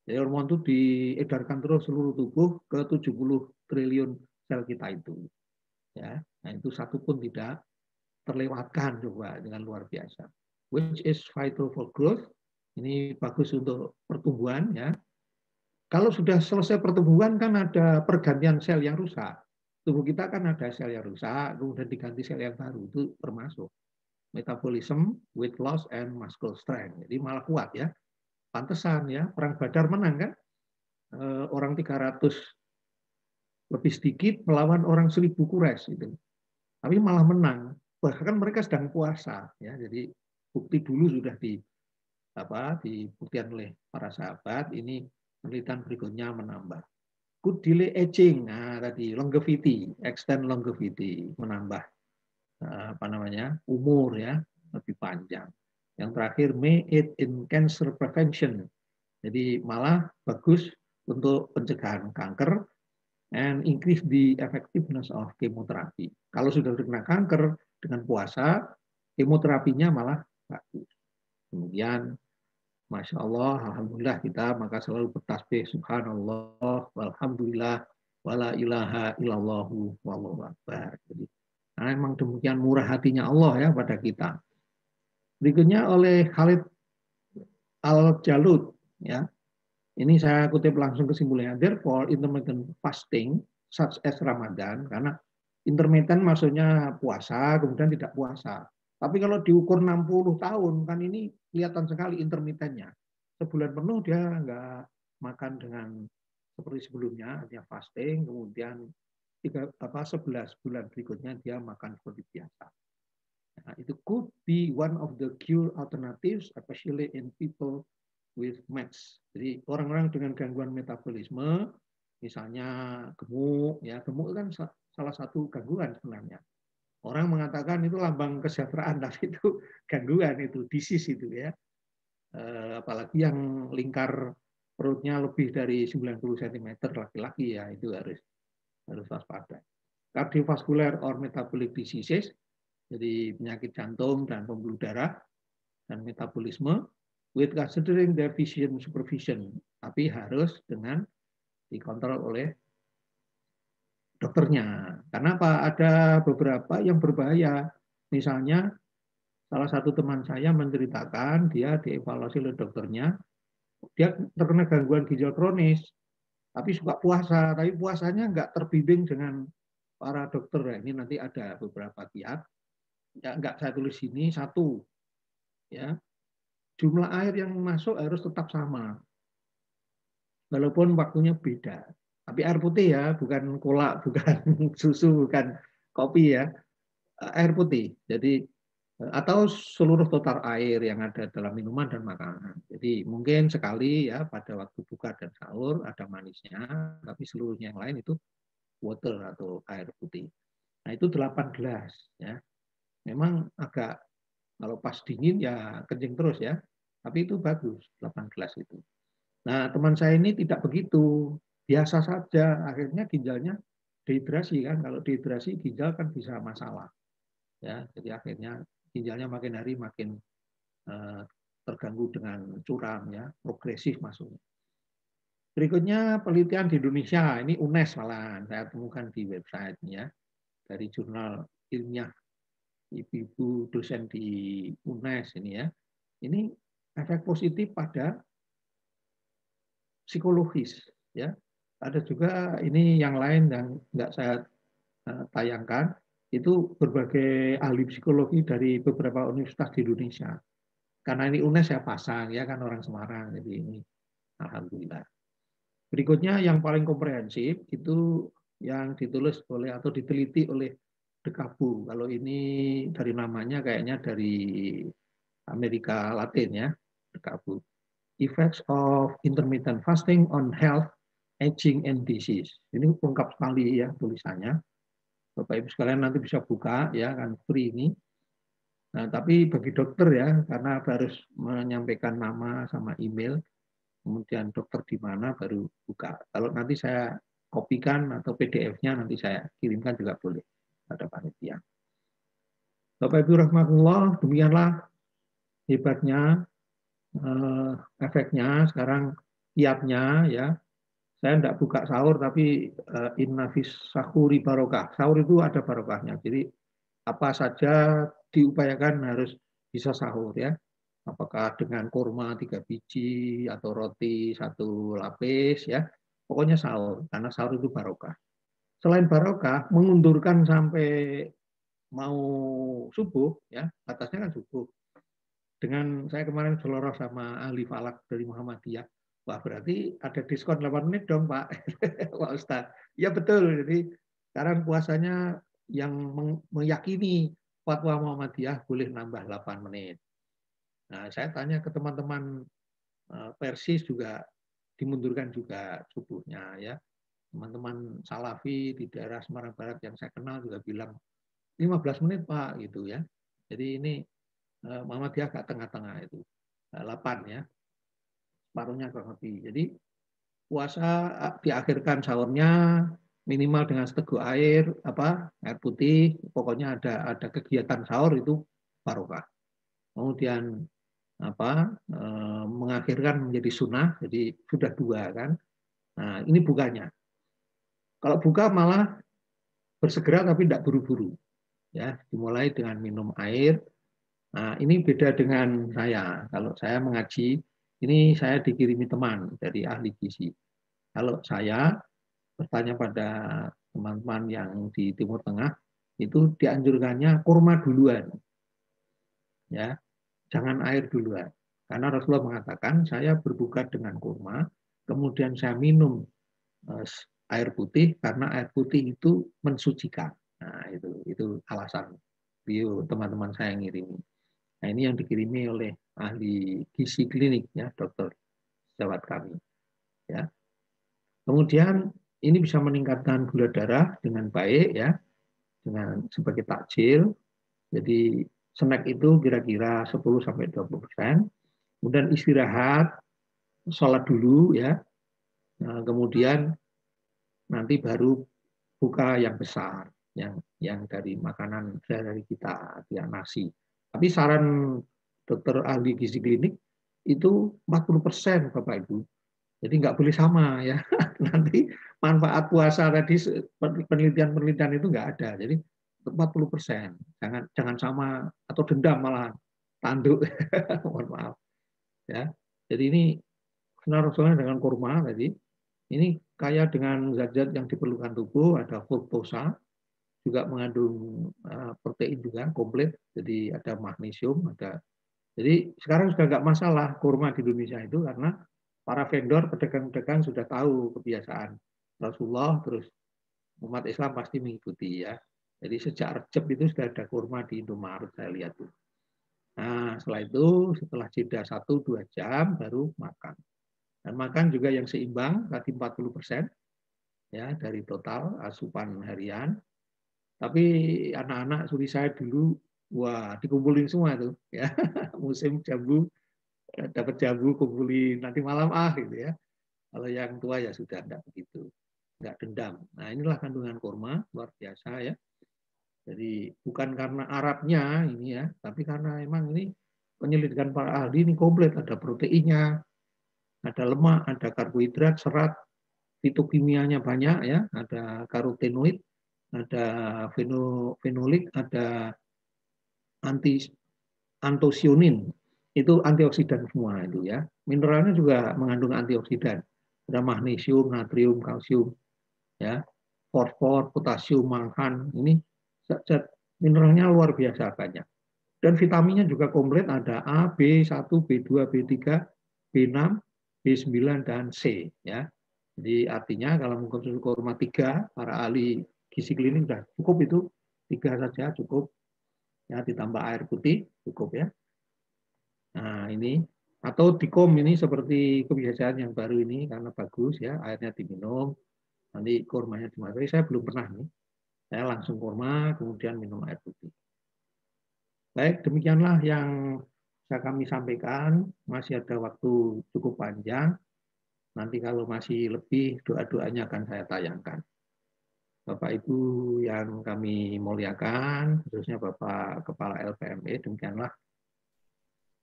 Jadi hormon itu diedarkan terus seluruh tubuh ke 70 triliun sel kita itu. Ya, nah itu satu pun tidak terlewatkan coba dengan luar biasa. Which is vital for growth. Ini bagus untuk pertumbuhan ya. Kalau sudah selesai pertumbuhan kan ada pergantian sel yang rusak. Tubuh kita kan ada sel yang rusak, kemudian diganti sel yang baru. Itu termasuk metabolism, weight loss, and muscle strength. Jadi malah kuat ya. Pantesan ya, perang Badar menang kan. Orang 300 lebih sedikit melawan orang 1000 Quraisy itu. Tapi malah menang. Bahkan mereka sedang puasa ya. Jadi bukti dulu sudah dibuktikan oleh para sahabat. Ini penelitian berikutnya menambah. Could delay aging. Nah, tadi longevity, extend longevity, menambah umur ya, lebih panjang. Yang terakhir may aid in cancer prevention. Jadi malah bagus untuk pencegahan kanker and increase the effectiveness of chemotherapy. Kalau sudah terkena kanker dengan puasa, kemoterapinya malah bagus. Kemudian, Masya Allah, Alhamdulillah kita maka selalu bertasbih Subhanallah, walhamdulillah, wala ilaha illallahu, wallahu akbar. Jadi, nah, memang demikian murah hatinya Allah ya pada kita. Berikutnya oleh Khalid Al-Jalud ya. Ini saya kutip langsung kesimpulannya. Therefore, intermittent fasting such as Ramadan, karena intermittent maksudnya puasa, kemudian tidak puasa. Tapi kalau diukur 60 tahun, kan ini kelihatan sekali intermittennya. Sebulan penuh dia nggak makan dengan seperti sebelumnya, dia fasting, kemudian 11 bulan berikutnya dia makan seperti biasa. Nah, itu could be one of the cure alternatives, especially in people with MASH. Jadi orang-orang dengan gangguan metabolisme, misalnya gemuk, ya gemuk kan salah satu gangguan sebenarnya. Orang mengatakan itu lambang kesejahteraan, tapi itu gangguan, itu disease itu ya. Apalagi yang lingkar perutnya lebih dari 90 cm laki-laki ya, itu harus waspada. Cardiovascular or metabolic diseases, jadi penyakit jantung dan pembuluh darah dan metabolisme, with considering their vision supervision, tapi harus dengan dikontrol oleh dokternya. Karena apa? Ada beberapa yang berbahaya. Misalnya salah satu teman saya menceritakan dia dievaluasi oleh dokternya, dia terkena gangguan ginjal kronis, tapi suka puasa, tapi puasanya nggak terbimbing dengan para dokter. Ini nanti ada beberapa kiat. Ya, nggak saya tulis sini, satu. Ya, jumlah air yang masuk harus tetap sama. Walaupun waktunya beda. Tapi air putih ya, bukan kolak, bukan susu, bukan kopi ya. Air putih. Jadi atau seluruh total air yang ada dalam minuman dan makanan. Jadi mungkin sekali ya pada waktu buka dan sahur ada manisnya, tapi seluruhnya yang lain itu water atau air putih. Nah, itu 8 gelas ya. Memang agak kalau pas dingin ya kencing terus ya. Tapi itu bagus 8 gelas itu. Nah, teman saya ini tidak begitu. Biasa saja, akhirnya ginjalnya dehidrasi kan. Kalau dehidrasi ginjal kan bisa masalah. Ya, jadi akhirnya ginjalnya makin hari makin terganggu dengan curam ya, progresif masuknya. Berikutnya penelitian di Indonesia, ini UNES malah saya temukan di website ya, dari jurnal ilmiah ibu-ibu dosen di UNES ini ya. Ini efek positif pada psikologis ya. Ada juga ini yang lain yang nggak saya tayangkan, itu berbagai ahli psikologi dari beberapa universitas di Indonesia. Karena ini UNES saya pasang ya kan orang Semarang, jadi ini alhamdulillah. Berikutnya yang paling komprehensif itu yang ditulis oleh atau diteliti oleh Dekabu. Kalau ini dari namanya kayaknya dari Amerika Latin ya, Dekabu. Effects of intermittent fasting on health, aging and disease. Ini lengkap sekali ya tulisannya. Bapak Ibu sekalian nanti bisa buka ya kan free ini. Nah, tapi bagi dokter ya, karena harus menyampaikan nama sama email, kemudian dokter di mana baru buka. Kalau nanti saya kopikan atau PDF-nya nanti saya kirimkan juga boleh pada panitia. Bapak Ibu rahmatullah, demikianlah hebatnya efeknya. Sekarang kiatnya ya. Saya tidak buka sahur tapi innafis sahuri barokah. Sahur itu ada barokahnya. Jadi apa saja diupayakan harus bisa sahur ya. Apakah dengan kurma 3 biji atau roti 1 lapis ya, pokoknya sahur karena sahur itu barokah. Selain barokah, mengundurkan sampai mau subuh ya, batasnya kan subuh. Dengan saya kemarin seloroh sama ahli falak dari Muhammadiyah, wah berarti ada diskon 8 menit dong Pak, Pak Ustadz. Ya betul, jadi sekarang puasanya yang meyakini fatwa Muhammadiyah boleh nambah 8 menit. Nah, saya tanya ke teman-teman Persis juga dimundurkan juga subuhnya ya. Teman-teman Salafi di daerah Semarang Barat yang saya kenal juga bilang 15 menit Pak gitu ya. Jadi ini Muhammadiyah agak tengah-tengah itu 8 ya. Separuhnya kurang lebih. Jadi puasa diakhirkan sahurnya minimal dengan seteguk air air putih. Pokoknya ada kegiatan sahur itu barokah. Kemudian mengakhirkan menjadi sunnah, jadi sudah 2 kan. Nah ini bukanya. Kalau buka malah bersegera tapi tidak buru-buru, ya dimulai dengan minum air. Nah ini beda dengan saya. Kalau saya mengaji, ini saya dikirimi teman dari ahli gizi. Kalau saya bertanya pada teman-teman yang di Timur Tengah, itu dianjurkannya kurma duluan, ya jangan air duluan. Karena Rasulullah mengatakan, saya berbuka dengan kurma, kemudian saya minum air putih, karena air putih itu mensucikan. Nah, itu alasan teman-teman saya yang ngirimi. Nah, ini yang dikirimi oleh ahli gizi klinik, ya, dokter sejawat kami. Ya. Kemudian, ini bisa meningkatkan gula darah dengan baik, ya, dengan sebagai takjil. Jadi, snack itu kira-kira 10-20%. Kemudian istirahat, sholat dulu ya. Nah, kemudian nanti baru buka yang besar, yang dari makanan dari kita, ya nasi. Tapi saran dokter ahli gizi klinik itu 40% Bapak Ibu. Jadi nggak boleh sama ya. Nanti manfaat puasa tadi penelitian itu nggak ada. Jadi 40%. Jangan sama atau dendam malah tanduk. Mohon maaf. Ya, jadi ini senar-senar dengan kurma tadi. Ini kaya dengan zat-zat yang diperlukan tubuh, ada fruktosa, juga mengandung protein juga komplit, jadi ada magnesium, ada. Jadi sekarang sudah nggak masalah kurma di Indonesia itu karena para vendor, pedagang-pedagang sudah tahu kebiasaan Rasulullah, terus umat Islam pasti mengikuti ya. Jadi sejak Rejab itu sudah ada kurma di Indomaret, saya lihat tuh. Nah, setelah jeda 1-2 jam baru makan. Dan makan juga yang seimbang, tadi 40% ya dari total asupan harian. Tapi anak-anak suri saya dulu, wah dikumpulin semua tuh ya. Musim jambu, dapat jambu kumpulin nanti malam gitu ya. Kalau yang tua ya sudah enggak begitu, enggak dendam. Nah inilah kandungan kurma luar biasa ya. Jadi bukan karena Arabnya ini ya, tapi karena emang ini penyelidikan para ahli ini komplit, ada proteinnya, ada lemak, ada karbohidrat, serat, fitokimianya banyak ya, ada karotenoid, ada fenolik, ada antosianin, itu antioksidan semua itu ya. Mineralnya juga mengandung antioksidan, ada magnesium, natrium, kalsium, ya, fosfor, potasium, mangan, ini zat mineralnya luar biasa banyak. Dan vitaminnya juga komplit, ada A, B1, B2, B3, B6, B9, dan C. Ya. Jadi artinya kalau mengkonsumsi kurma 3, para ahli gizi klinik sudah cukup itu, 3 saja cukup. Ya, ditambah air putih cukup ya. Nah ini, atau dikom ini seperti kebiasaan yang baru ini karena bagus ya, airnya diminum, nanti kurmanya dimasak. Saya belum pernah nih. Saya langsung kurma, kemudian minum air putih. Baik, demikianlah yang bisa kami sampaikan. Masih ada waktu cukup panjang. Nanti kalau masih lebih, doa-doanya akan saya tayangkan. Bapak Ibu yang kami muliakan, khususnya Bapak Kepala LPME, demikianlah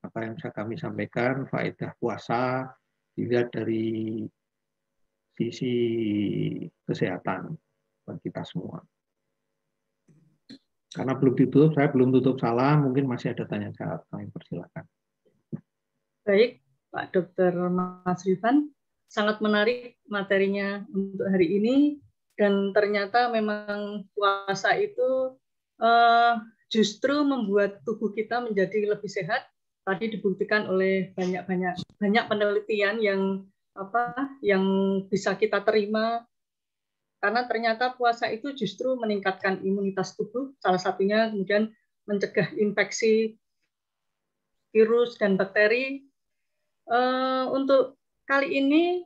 apa yang bisa kami sampaikan. Faedah puasa dilihat dari sisi kesehatan bagi kita semua. Karena belum ditutup, saya belum tutup salam, mungkin masih ada tanya jawab, kami persilakan. Baik, Pak Dr. Mas Rifan, sangat menarik materinya untuk hari ini, dan ternyata memang puasa itu justru membuat tubuh kita menjadi lebih sehat. Tadi dibuktikan oleh banyak penelitian yang bisa kita terima. Karena ternyata puasa itu justru meningkatkan imunitas tubuh, salah satunya kemudian mencegah infeksi virus dan bakteri. Untuk kali ini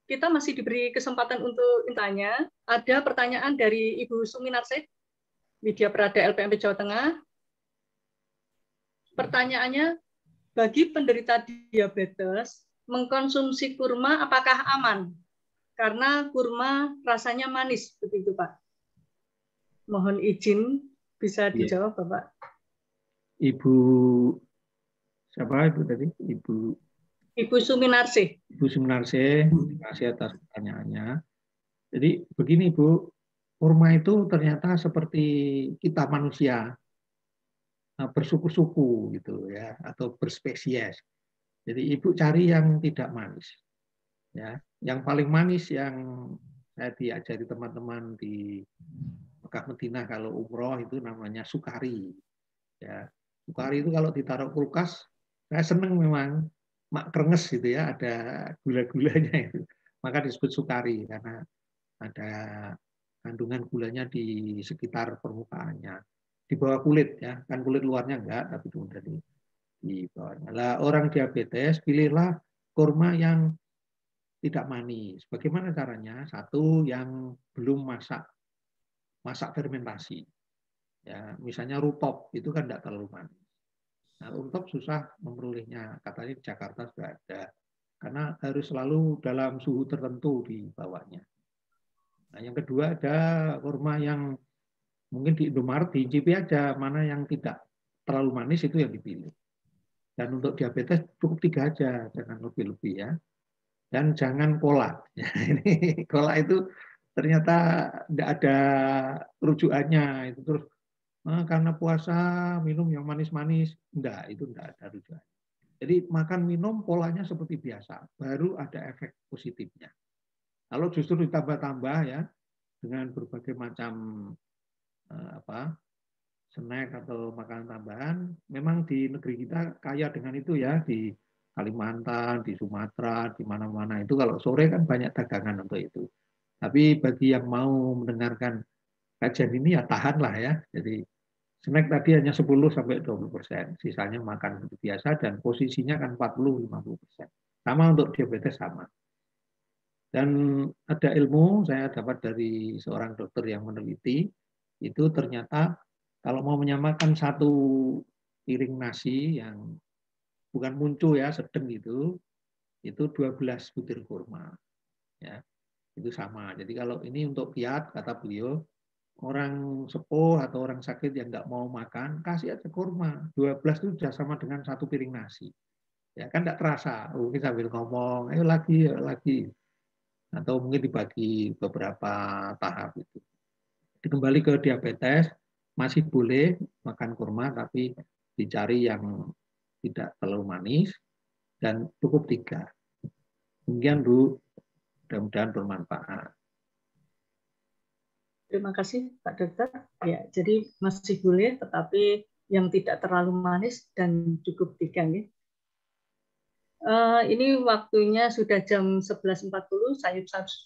kita masih diberi kesempatan untuk bertanya. Ada pertanyaan dari Ibu Suminarsih, Widya Prada LPMP Jawa Tengah. Pertanyaannya, bagi penderita diabetes, mengkonsumsi kurma apakah aman? Karena kurma rasanya manis, begitu Pak. Mohon izin bisa dijawab Bapak. Ibu siapa Ibu tadi? Ibu Suminarsih. Ibu Suminarsih, terima kasih atas pertanyaannya. Jadi begini Bu, kurma itu ternyata seperti kita manusia, bersuku-suku gitu ya, atau berspesies. Jadi Ibu cari yang tidak manis. Ya, yang paling manis yang saya diajari teman-teman di Mekah Madinah kalau umroh itu namanya sukari. Ya, sukari itu kalau ditaruh kulkas, saya seneng memang mak krenges gitu ya, ada gula-gulanya itu. Maka disebut sukari karena ada kandungan gulanya di sekitar permukaannya. Di bawah kulit ya, kan kulit luarnya enggak, tapi kemudian di bawahnya. Lah orang diabetes pilihlah kurma yang tidak manis. Bagaimana caranya? Satu, yang belum masak fermentasi. Ya, misalnya rutop itu kan tidak terlalu manis. Nah, rutop susah memperolehnya. Katanya di Jakarta sudah ada. Karena harus selalu dalam suhu tertentu di bawahnya. Nah, yang kedua ada kurma yang mungkin di Indomaret diicipi aja mana yang tidak terlalu manis itu yang dipilih. Dan untuk diabetes cukup 3 aja, jangan lebih-lebih ya. Dan jangan cola. Ini cola itu ternyata tidak ada rujukannya. Itu terus karena puasa minum yang manis-manis. Enggak, itu enggak ada rujukan. Jadi makan minum polanya seperti biasa, baru ada efek positifnya. Kalau justru ditambah-tambah ya dengan berbagai macam snack atau makanan tambahan, memang di negeri kita kaya dengan itu ya, di Kalimantan, di Sumatera, di mana-mana itu kalau sore kan banyak dagangan untuk itu. Tapi bagi yang mau mendengarkan kajian ini ya tahanlah ya. Jadi snack tadi hanya 10-20%, sisanya makan seperti biasa dan posisinya kan 40-50%. Sama untuk diabetes sama. Dan ada ilmu saya dapat dari seorang dokter yang meneliti, itu ternyata kalau mau menyamakan satu piring nasi yang bukan muncul ya, sedang itu 12 butir kurma. Ya, itu sama. Jadi kalau ini untuk kiat, kata beliau, orang sepuh atau orang sakit yang nggak mau makan, kasih aja kurma. 12 itu sudah sama dengan satu piring nasi. Ya kan nggak terasa. Mungkin sambil ngomong, ayo lagi, ayo lagi. Atau mungkin dibagi beberapa tahap itu. Kembali ke diabetes, masih boleh makan kurma, tapi dicari yang tidak terlalu manis dan cukup 3. Demikian Bu, mudah-mudahan bermanfaat. Terima kasih Pak Dokter. Ya, jadi masih boleh, tetapi yang tidak terlalu manis dan cukup 3 ya. Ini waktunya sudah jam 11.40.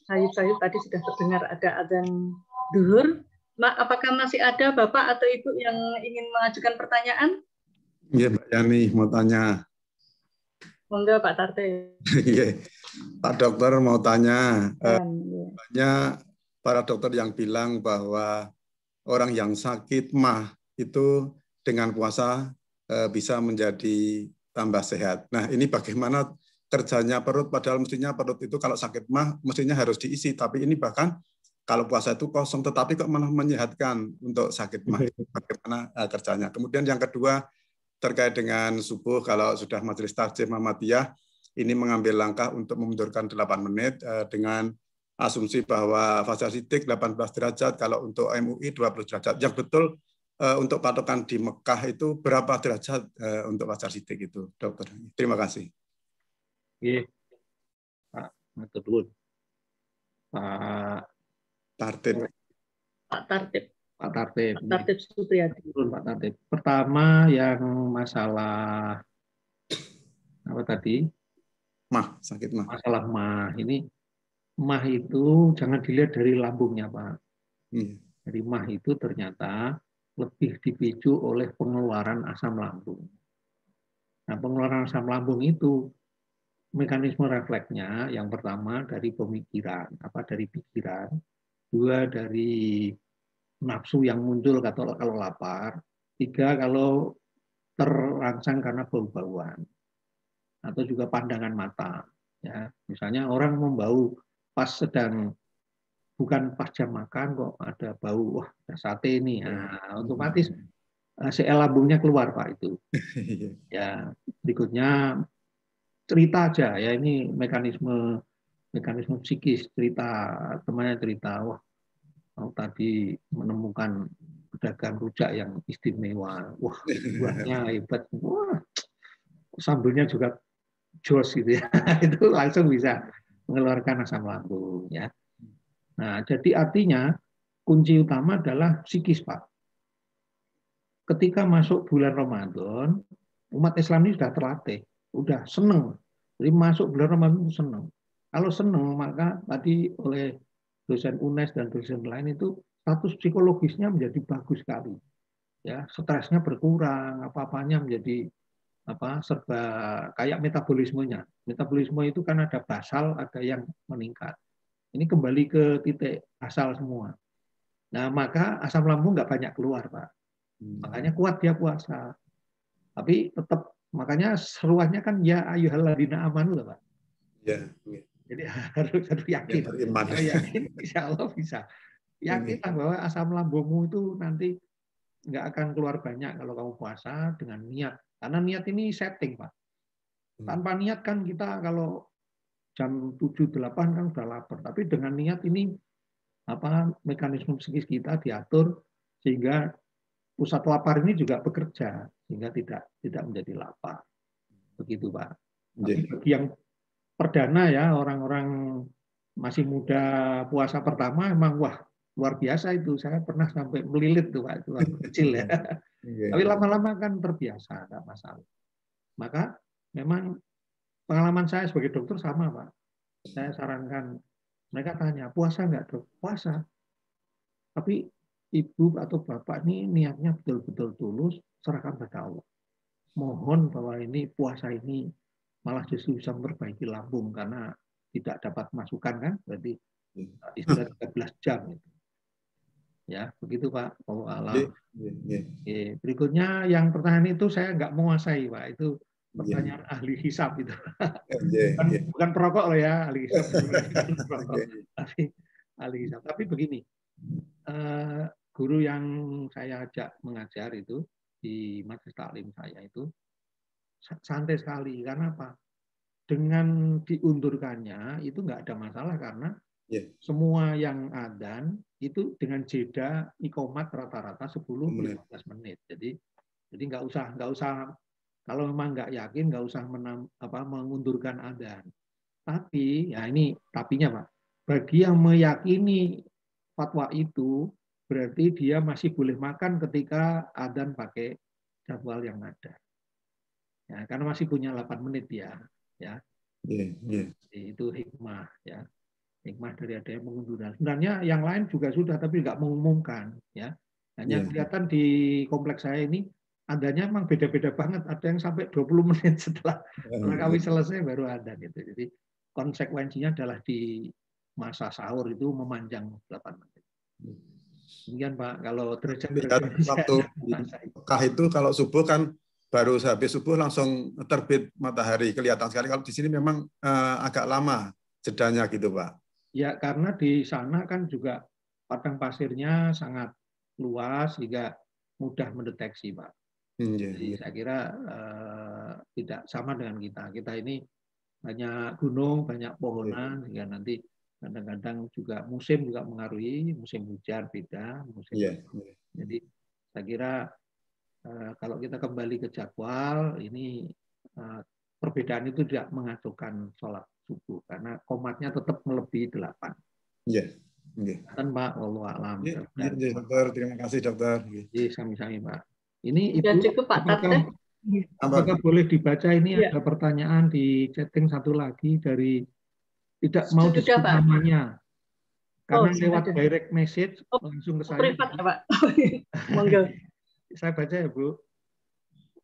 Sayup-sayup tadi sudah terdengar ada adzan duhur. Apakah masih ada Bapak atau Ibu yang ingin mengajukan pertanyaan? Iya, Mbak Yani mau tanya. Monggo Pak Tarte. Iya, Pak Dokter mau tanya. Ya. Banyak para dokter yang bilang bahwa orang yang sakit MAH itu dengan puasa bisa menjadi tambah sehat. Nah, ini bagaimana kerjanya perut, padahal mestinya perut itu kalau sakit MAH mestinya harus diisi, tapi ini bahkan kalau puasa itu kosong, tetapi kok malah menyehatkan untuk sakit MAH. Bagaimana kerjanya? Kemudian yang kedua, terkait dengan subuh, kalau sudah majelis takjim Muhammadiyah, ini mengambil langkah untuk memundurkan 8 menit dengan asumsi bahwa fajar sidik 18 derajat, kalau untuk MUI 20 derajat. Yang betul untuk patokan di Mekah itu berapa derajat untuk fajar sidik itu, dokter? Terima kasih. Oke, Pak Maturun. Pak Tartib. Pak Tartib. Pak Tartib. Pak Tartib Supriyadi. Pak Tartib. Pertama yang masalah apa tadi? MAH, sakit MAH. Masalah MAH. Ini MAH itu jangan dilihat dari lambungnya, Pak. Dari MAH itu ternyata lebih dipicu oleh pengeluaran asam lambung. Nah, pengeluaran asam lambung itu mekanisme refleksnya yang pertama dari pemikiran, dari pikiran, 2 dari nafsu yang muncul kalau lapar, 3 kalau terangsang karena bau-bauan, atau juga pandangan mata. Ya, misalnya orang membau pas sedang bukan pas jam makan kok ada bau, wah ada sate ini, nah, otomatis sel lambungnya keluar Pak itu. Ya, berikutnya cerita aja ya, ini mekanisme psikis, cerita temannya cerita, wah tadi menemukan pedagang rujak yang istimewa, wah buahnya hebat, wah sambelnya juga jos gitu ya. Itu langsung bisa mengeluarkan asam lambung ya. Nah, jadi artinya kunci utama adalah psikis, Pak. Ketika masuk bulan Ramadan, umat Islam ini sudah terlatih, sudah senang. Jadi masuk bulan Ramadan itu senang. Kalau senang, maka tadi oleh dosen UNES dan dosen lain itu status psikologisnya menjadi bagus sekali. Ya, stresnya berkurang, apa-apanya menjadi serba kayak metabolismenya. Metabolisme itu kan ada basal, ada yang meningkat. Ini kembali ke titik asal semua. Nah, maka asam lambung nggak banyak keluar, Pak. Makanya kuat dia puasa. Tapi tetap, makanya seruannya kan ya ayyuhalladzina amanu, Pak. Ya. Jadi harus yakin. Ya, yakin, insya Allah bisa. Yakinlah bahwa asam lambungmu itu nanti nggak akan keluar banyak kalau kamu puasa dengan niat. Karena niat ini setting, Pak. Tanpa niat kan kita kalau jam 7-8 kan sudah lapar. Tapi dengan niat ini mekanisme psikis kita diatur sehingga pusat lapar ini juga bekerja sehingga tidak menjadi lapar. Begitu, Pak. Tapi bagi yang perdana ya, orang-orang masih muda puasa pertama emang wah luar biasa itu. Saya pernah sampai melilit tuh, Pak, itu waktu kecil ya. Tapi lama-lama kan terbiasa, enggak masalah. Maka memang pengalaman saya sebagai dokter sama, Pak. Saya sarankan, mereka tanya, puasa enggak, Dok? Puasa. Tapi ibu atau bapak ini niatnya betul-betul tulus, serahkan pada Allah. Mohon bahwa ini puasa ini malah justru bisa memperbaiki lambung karena tidak dapat masukan kan, berarti sudah 13 jam itu. Ya, begitu Pak. Wallahu a'lam. Oke, berikutnya yang pertanyaan itu saya nggak menguasai Pak. Itu pertanyaan ahli hisab itu. Bukan perokok loh ya, ahli hisab. Tapi ahli hisab. Tapi begini, guru yang saya ajak mengajar itu di majelis taklim saya itu santai sekali. Karena apa? Dengan diundurkannya itu nggak ada masalah karena semua yang adzan itu dengan jeda iqomat rata-rata 10-15 menit. Jadi nggak usah kalau memang nggak yakin nggak usah mengundurkan adzan. Tapi ya ini tapinya Pak. Bagi yang meyakini fatwa itu berarti dia masih boleh makan ketika adzan pakai jadwal yang ada. Ya, karena masih punya 8 menit ya. Itu hikmah ya. Hikmah dari adanya pengunduran. Sebenarnya yang lain juga sudah, tapi nggak mengumumkan. Ya, hanya kelihatan di kompleks saya ini adanya memang beda-beda banget. Ada yang sampai 20 menit setelah kami selesai baru ada gitu. Jadi konsekuensinya adalah di masa sahur itu memanjang 8 menit. Demikian Pak. Kalau derajat waktu di Mekah itu kalau subuh kan baru habis subuh langsung terbit matahari, kelihatan sekali. Kalau di sini memang agak lama jedanya gitu Pak. Ya, karena di sana kan juga padang pasirnya sangat luas sehingga mudah mendeteksi, Pak. Jadi saya kira tidak sama dengan kita. Kita ini banyak gunung, banyak pohonan, sehingga nanti kadang-kadang juga musim juga mengaruhi, musim hujan beda, musim. Jadi saya kira kalau kita kembali ke jadwal, ini perbedaan itu tidak mengacukan sholat subuh karena komatnya tetap melebihi 8. Kan Pak, wallahu a'lam. Dokter, terima kasih dokter. Sami-sami Pak. Ini Ibu, cukup, Pak, apakah boleh dibaca ini ada pertanyaan di chatting satu lagi dari tidak mau disebut namanya. Karena lewat direct message langsung ke saya. Privat ya Pak. Monggo. Saya baca ya Bu.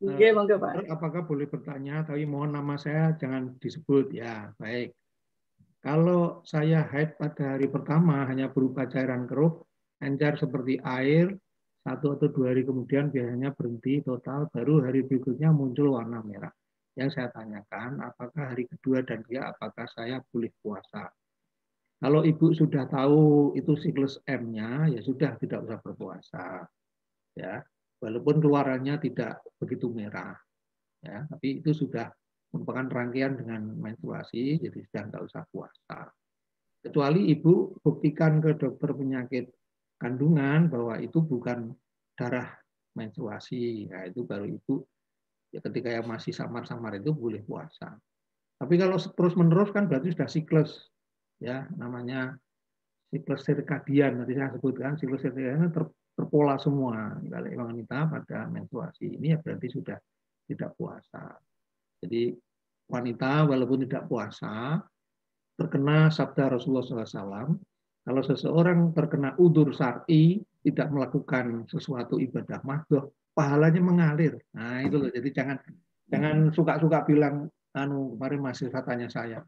Monggo Pak. Apakah boleh bertanya, tapi mohon nama saya jangan disebut. Ya, baik. Kalau saya haid pada hari pertama hanya berupa cairan keruh, encer seperti air, 1 atau 2 hari kemudian biasanya berhenti total, baru hari berikutnya muncul warna merah. Yang saya tanyakan, apakah hari kedua dan ketiga, apakah saya boleh puasa? Kalau Ibu sudah tahu itu siklus M-nya, ya sudah tidak usah berpuasa. Ya, walaupun keluarannya tidak begitu merah. Ya, tapi itu sudah merupakan rangkaian dengan menstruasi, jadi sudah nggak usah puasa. Kecuali Ibu buktikan ke dokter penyakit kandungan bahwa itu bukan darah menstruasi, ya itu baru Ibu ya ketika yang masih samar-samar itu boleh puasa. Tapi kalau terus-menerus kan berarti sudah siklus, ya namanya siklus sirkadian. Nanti saya sebutkan siklus sirkadian terpola semua. Kalau wanita pada menstruasi ini ya berarti sudah tidak puasa. Jadi wanita walaupun tidak puasa terkena sabda Rasulullah SAW. Kalau seseorang terkena udzur syar'i tidak melakukan sesuatu ibadah mahdoh, pahalanya mengalir. Nah itu loh. Jadi jangan suka-suka bilang, kemarin masih tanya saya,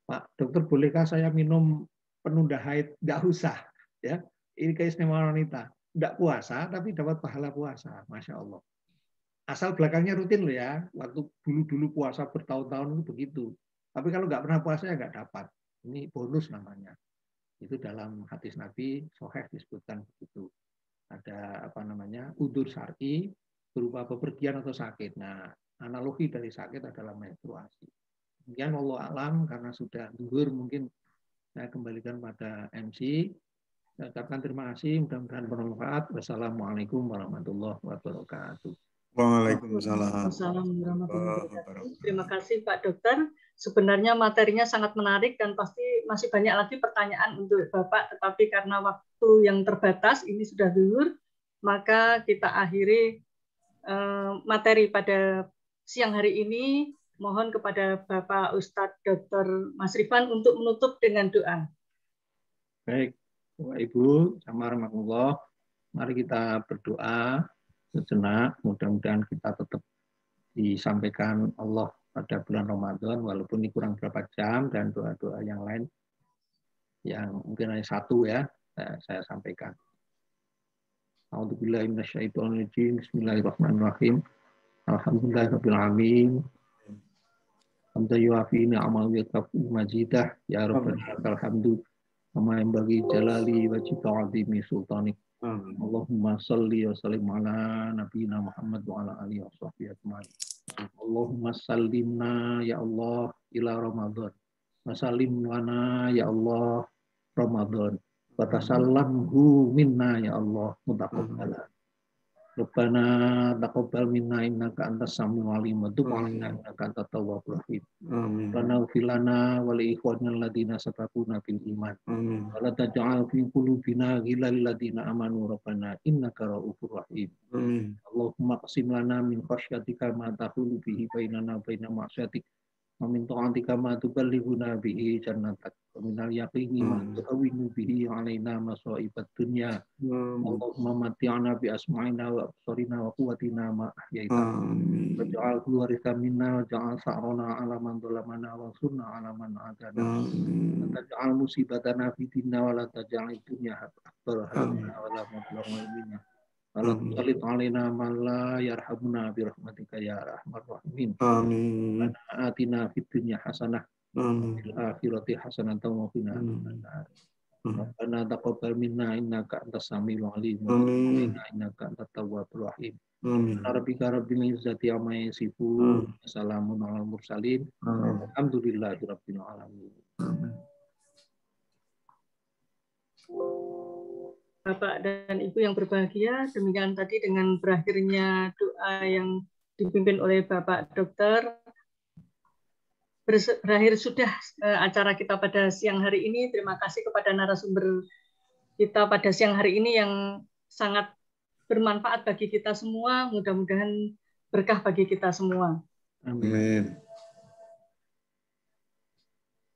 Pak dokter bolehkah saya minum penunda haid? Nggak usah. Ya, ini keistimewaan wanita. Nggak puasa tapi dapat pahala puasa, masya Allah. Asal belakangnya rutin loh ya. Waktu dulu puasa bertahun-tahun itu begitu. Tapi kalau nggak pernah puasa ya nggak dapat. Ini bonus namanya. Itu dalam hadis Nabi Sahih disebutkan begitu. Ada udzur syar'i berupa bepergian atau sakit. Nah, analogi dari sakit adalah menstruasi. Kemudian wallahu alam karena sudah zuhur mungkin saya kembalikan pada MC. Saya ucapkan terima kasih, mudah-mudahan bermanfaat. Wassalamualaikum warahmatullahi wabarakatuh. Waalaikumsalam. Terima kasih Pak Dokter. Sebenarnya materinya sangat menarik dan pasti masih banyak lagi pertanyaan untuk Bapak, tetapi karena waktu yang terbatas ini sudah zuhur, maka kita akhiri materi pada siang hari ini. Mohon kepada Bapak Ustadz Dr. Mas Rifan untuk menutup dengan doa. Baik, Bapak Ibu, Assalamualaikum. Mari kita berdoa sejenak, mudah-mudahan kita tetap disampaikan Allah pada bulan Ramadan, walaupun ini kurang berapa jam, dan doa-doa yang lain yang mungkin hanya satu ya saya sampaikan. A'udzubillahi minasyaitonirrajim. Bismillahirrahmanirrahim. Alhamdulillahirabbil alamin. Hamdan yuafi ni'amahu wa yukafi majidah. Ya Rabbana lakal hamdu kama yanbaghi jalali wajhika 'azimi sultanik. Allahumma salli wa sallim ala nabiyyina Muhammad wa ala alihi wa sahbihi ajma'in. Allahumma sallimna ya Allah ila Ramadan. Wa sallim lana ya Allah Ramadan. Wa tasallamhu minna ya Allah mutaqabbalan. Rabbana taqabbal minna innaka antas samiul alim wa tub 'alaina innaka antat tawwabur rahim. Rabbana ighfir lana wa li ikhwanina alladziina sabaquna bil iman. Wa la taj'al fi qulubina ghillan lil ladziina amanu rabbana innaka ra'ufur rahim. Allahumma qsim lana min khasyatika ma tahulu bihi bainana wa baina ma'siyatik. Wa min ta'atika ma tuballighuna bihi jannatak. Wa minal yaqini ma tuhawwinu bihi 'alaina masa'ibad dunya. Allahumma mati'na bi asma'ina wa absarina wa quwwatina ma ahyaitana. Waj'alhu waritha minna waj'al sa'rana 'ala man dhalamana wa ansurna 'ala man 'adana. Wa taj'al musibatana fi dinina wa la taj'al dunya akbar hammina wa la mablagha ilmina. Wa la tusallit 'alaina man la yarhamuna bi rahmatika ya arhamar rahimin. Amin. Atina fid dunya hasanah wa fil akhirati hasanatan wa qina adzabannar. Rabbana taqabbal minna innaka antas samiul alim wa tub 'alaina innaka antat tawwabur rahim. Rabbika rabbil izzati amma yasifun. Assalamun alal mursalin. Alhamdulillahi rabbil alamin. Bapak dan Ibu yang berbahagia, demikian tadi dengan berakhirnya doa yang dipimpin oleh Bapak Dokter. Berakhir sudah acara kita pada siang hari ini. Terima kasih kepada narasumber kita pada siang hari ini yang sangat bermanfaat bagi kita semua. Mudah-mudahan berkah bagi kita semua. Amin.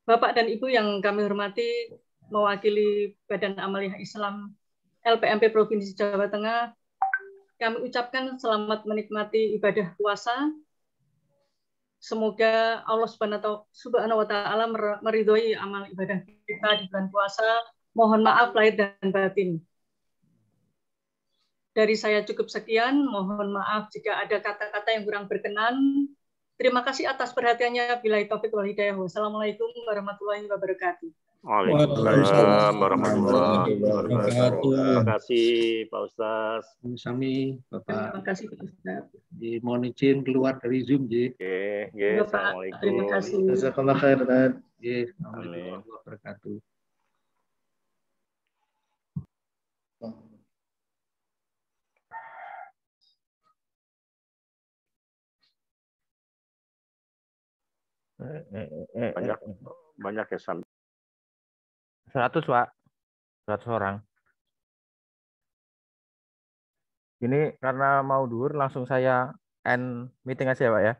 Bapak dan Ibu yang kami hormati, mewakili Badan Amaliyah Islam LPMP Provinsi Jawa Tengah, kami ucapkan selamat menikmati ibadah puasa. Semoga Allah Subhanahu wa Ta'ala meridhoi amal ibadah kita di bulan puasa. Mohon maaf lahir dan batin. Dari saya cukup sekian. Mohon maaf jika ada kata-kata yang kurang berkenan. Terima kasih atas perhatiannya. Billahi taufiq wal hidayah. Wassalamualaikum warahmatullahi wabarakatuh. Waalaikumsalam warahmatullahi wabarakatuh. Terima kasih Pak Ustaz. Sami, Bapak. Terima kasih Pak Ustaz. Mohon izin keluar dari Zoom, Ji. Oke, assalamualaikum. Terima kasih. Jazakallah khair, Ustaz. Amin. Warahmatullahi wabarakatuh. Banyak ya Sam. 100, Pak. 100 orang. Ini karena mau duhur, langsung saya end meeting aja ya, Pak ya.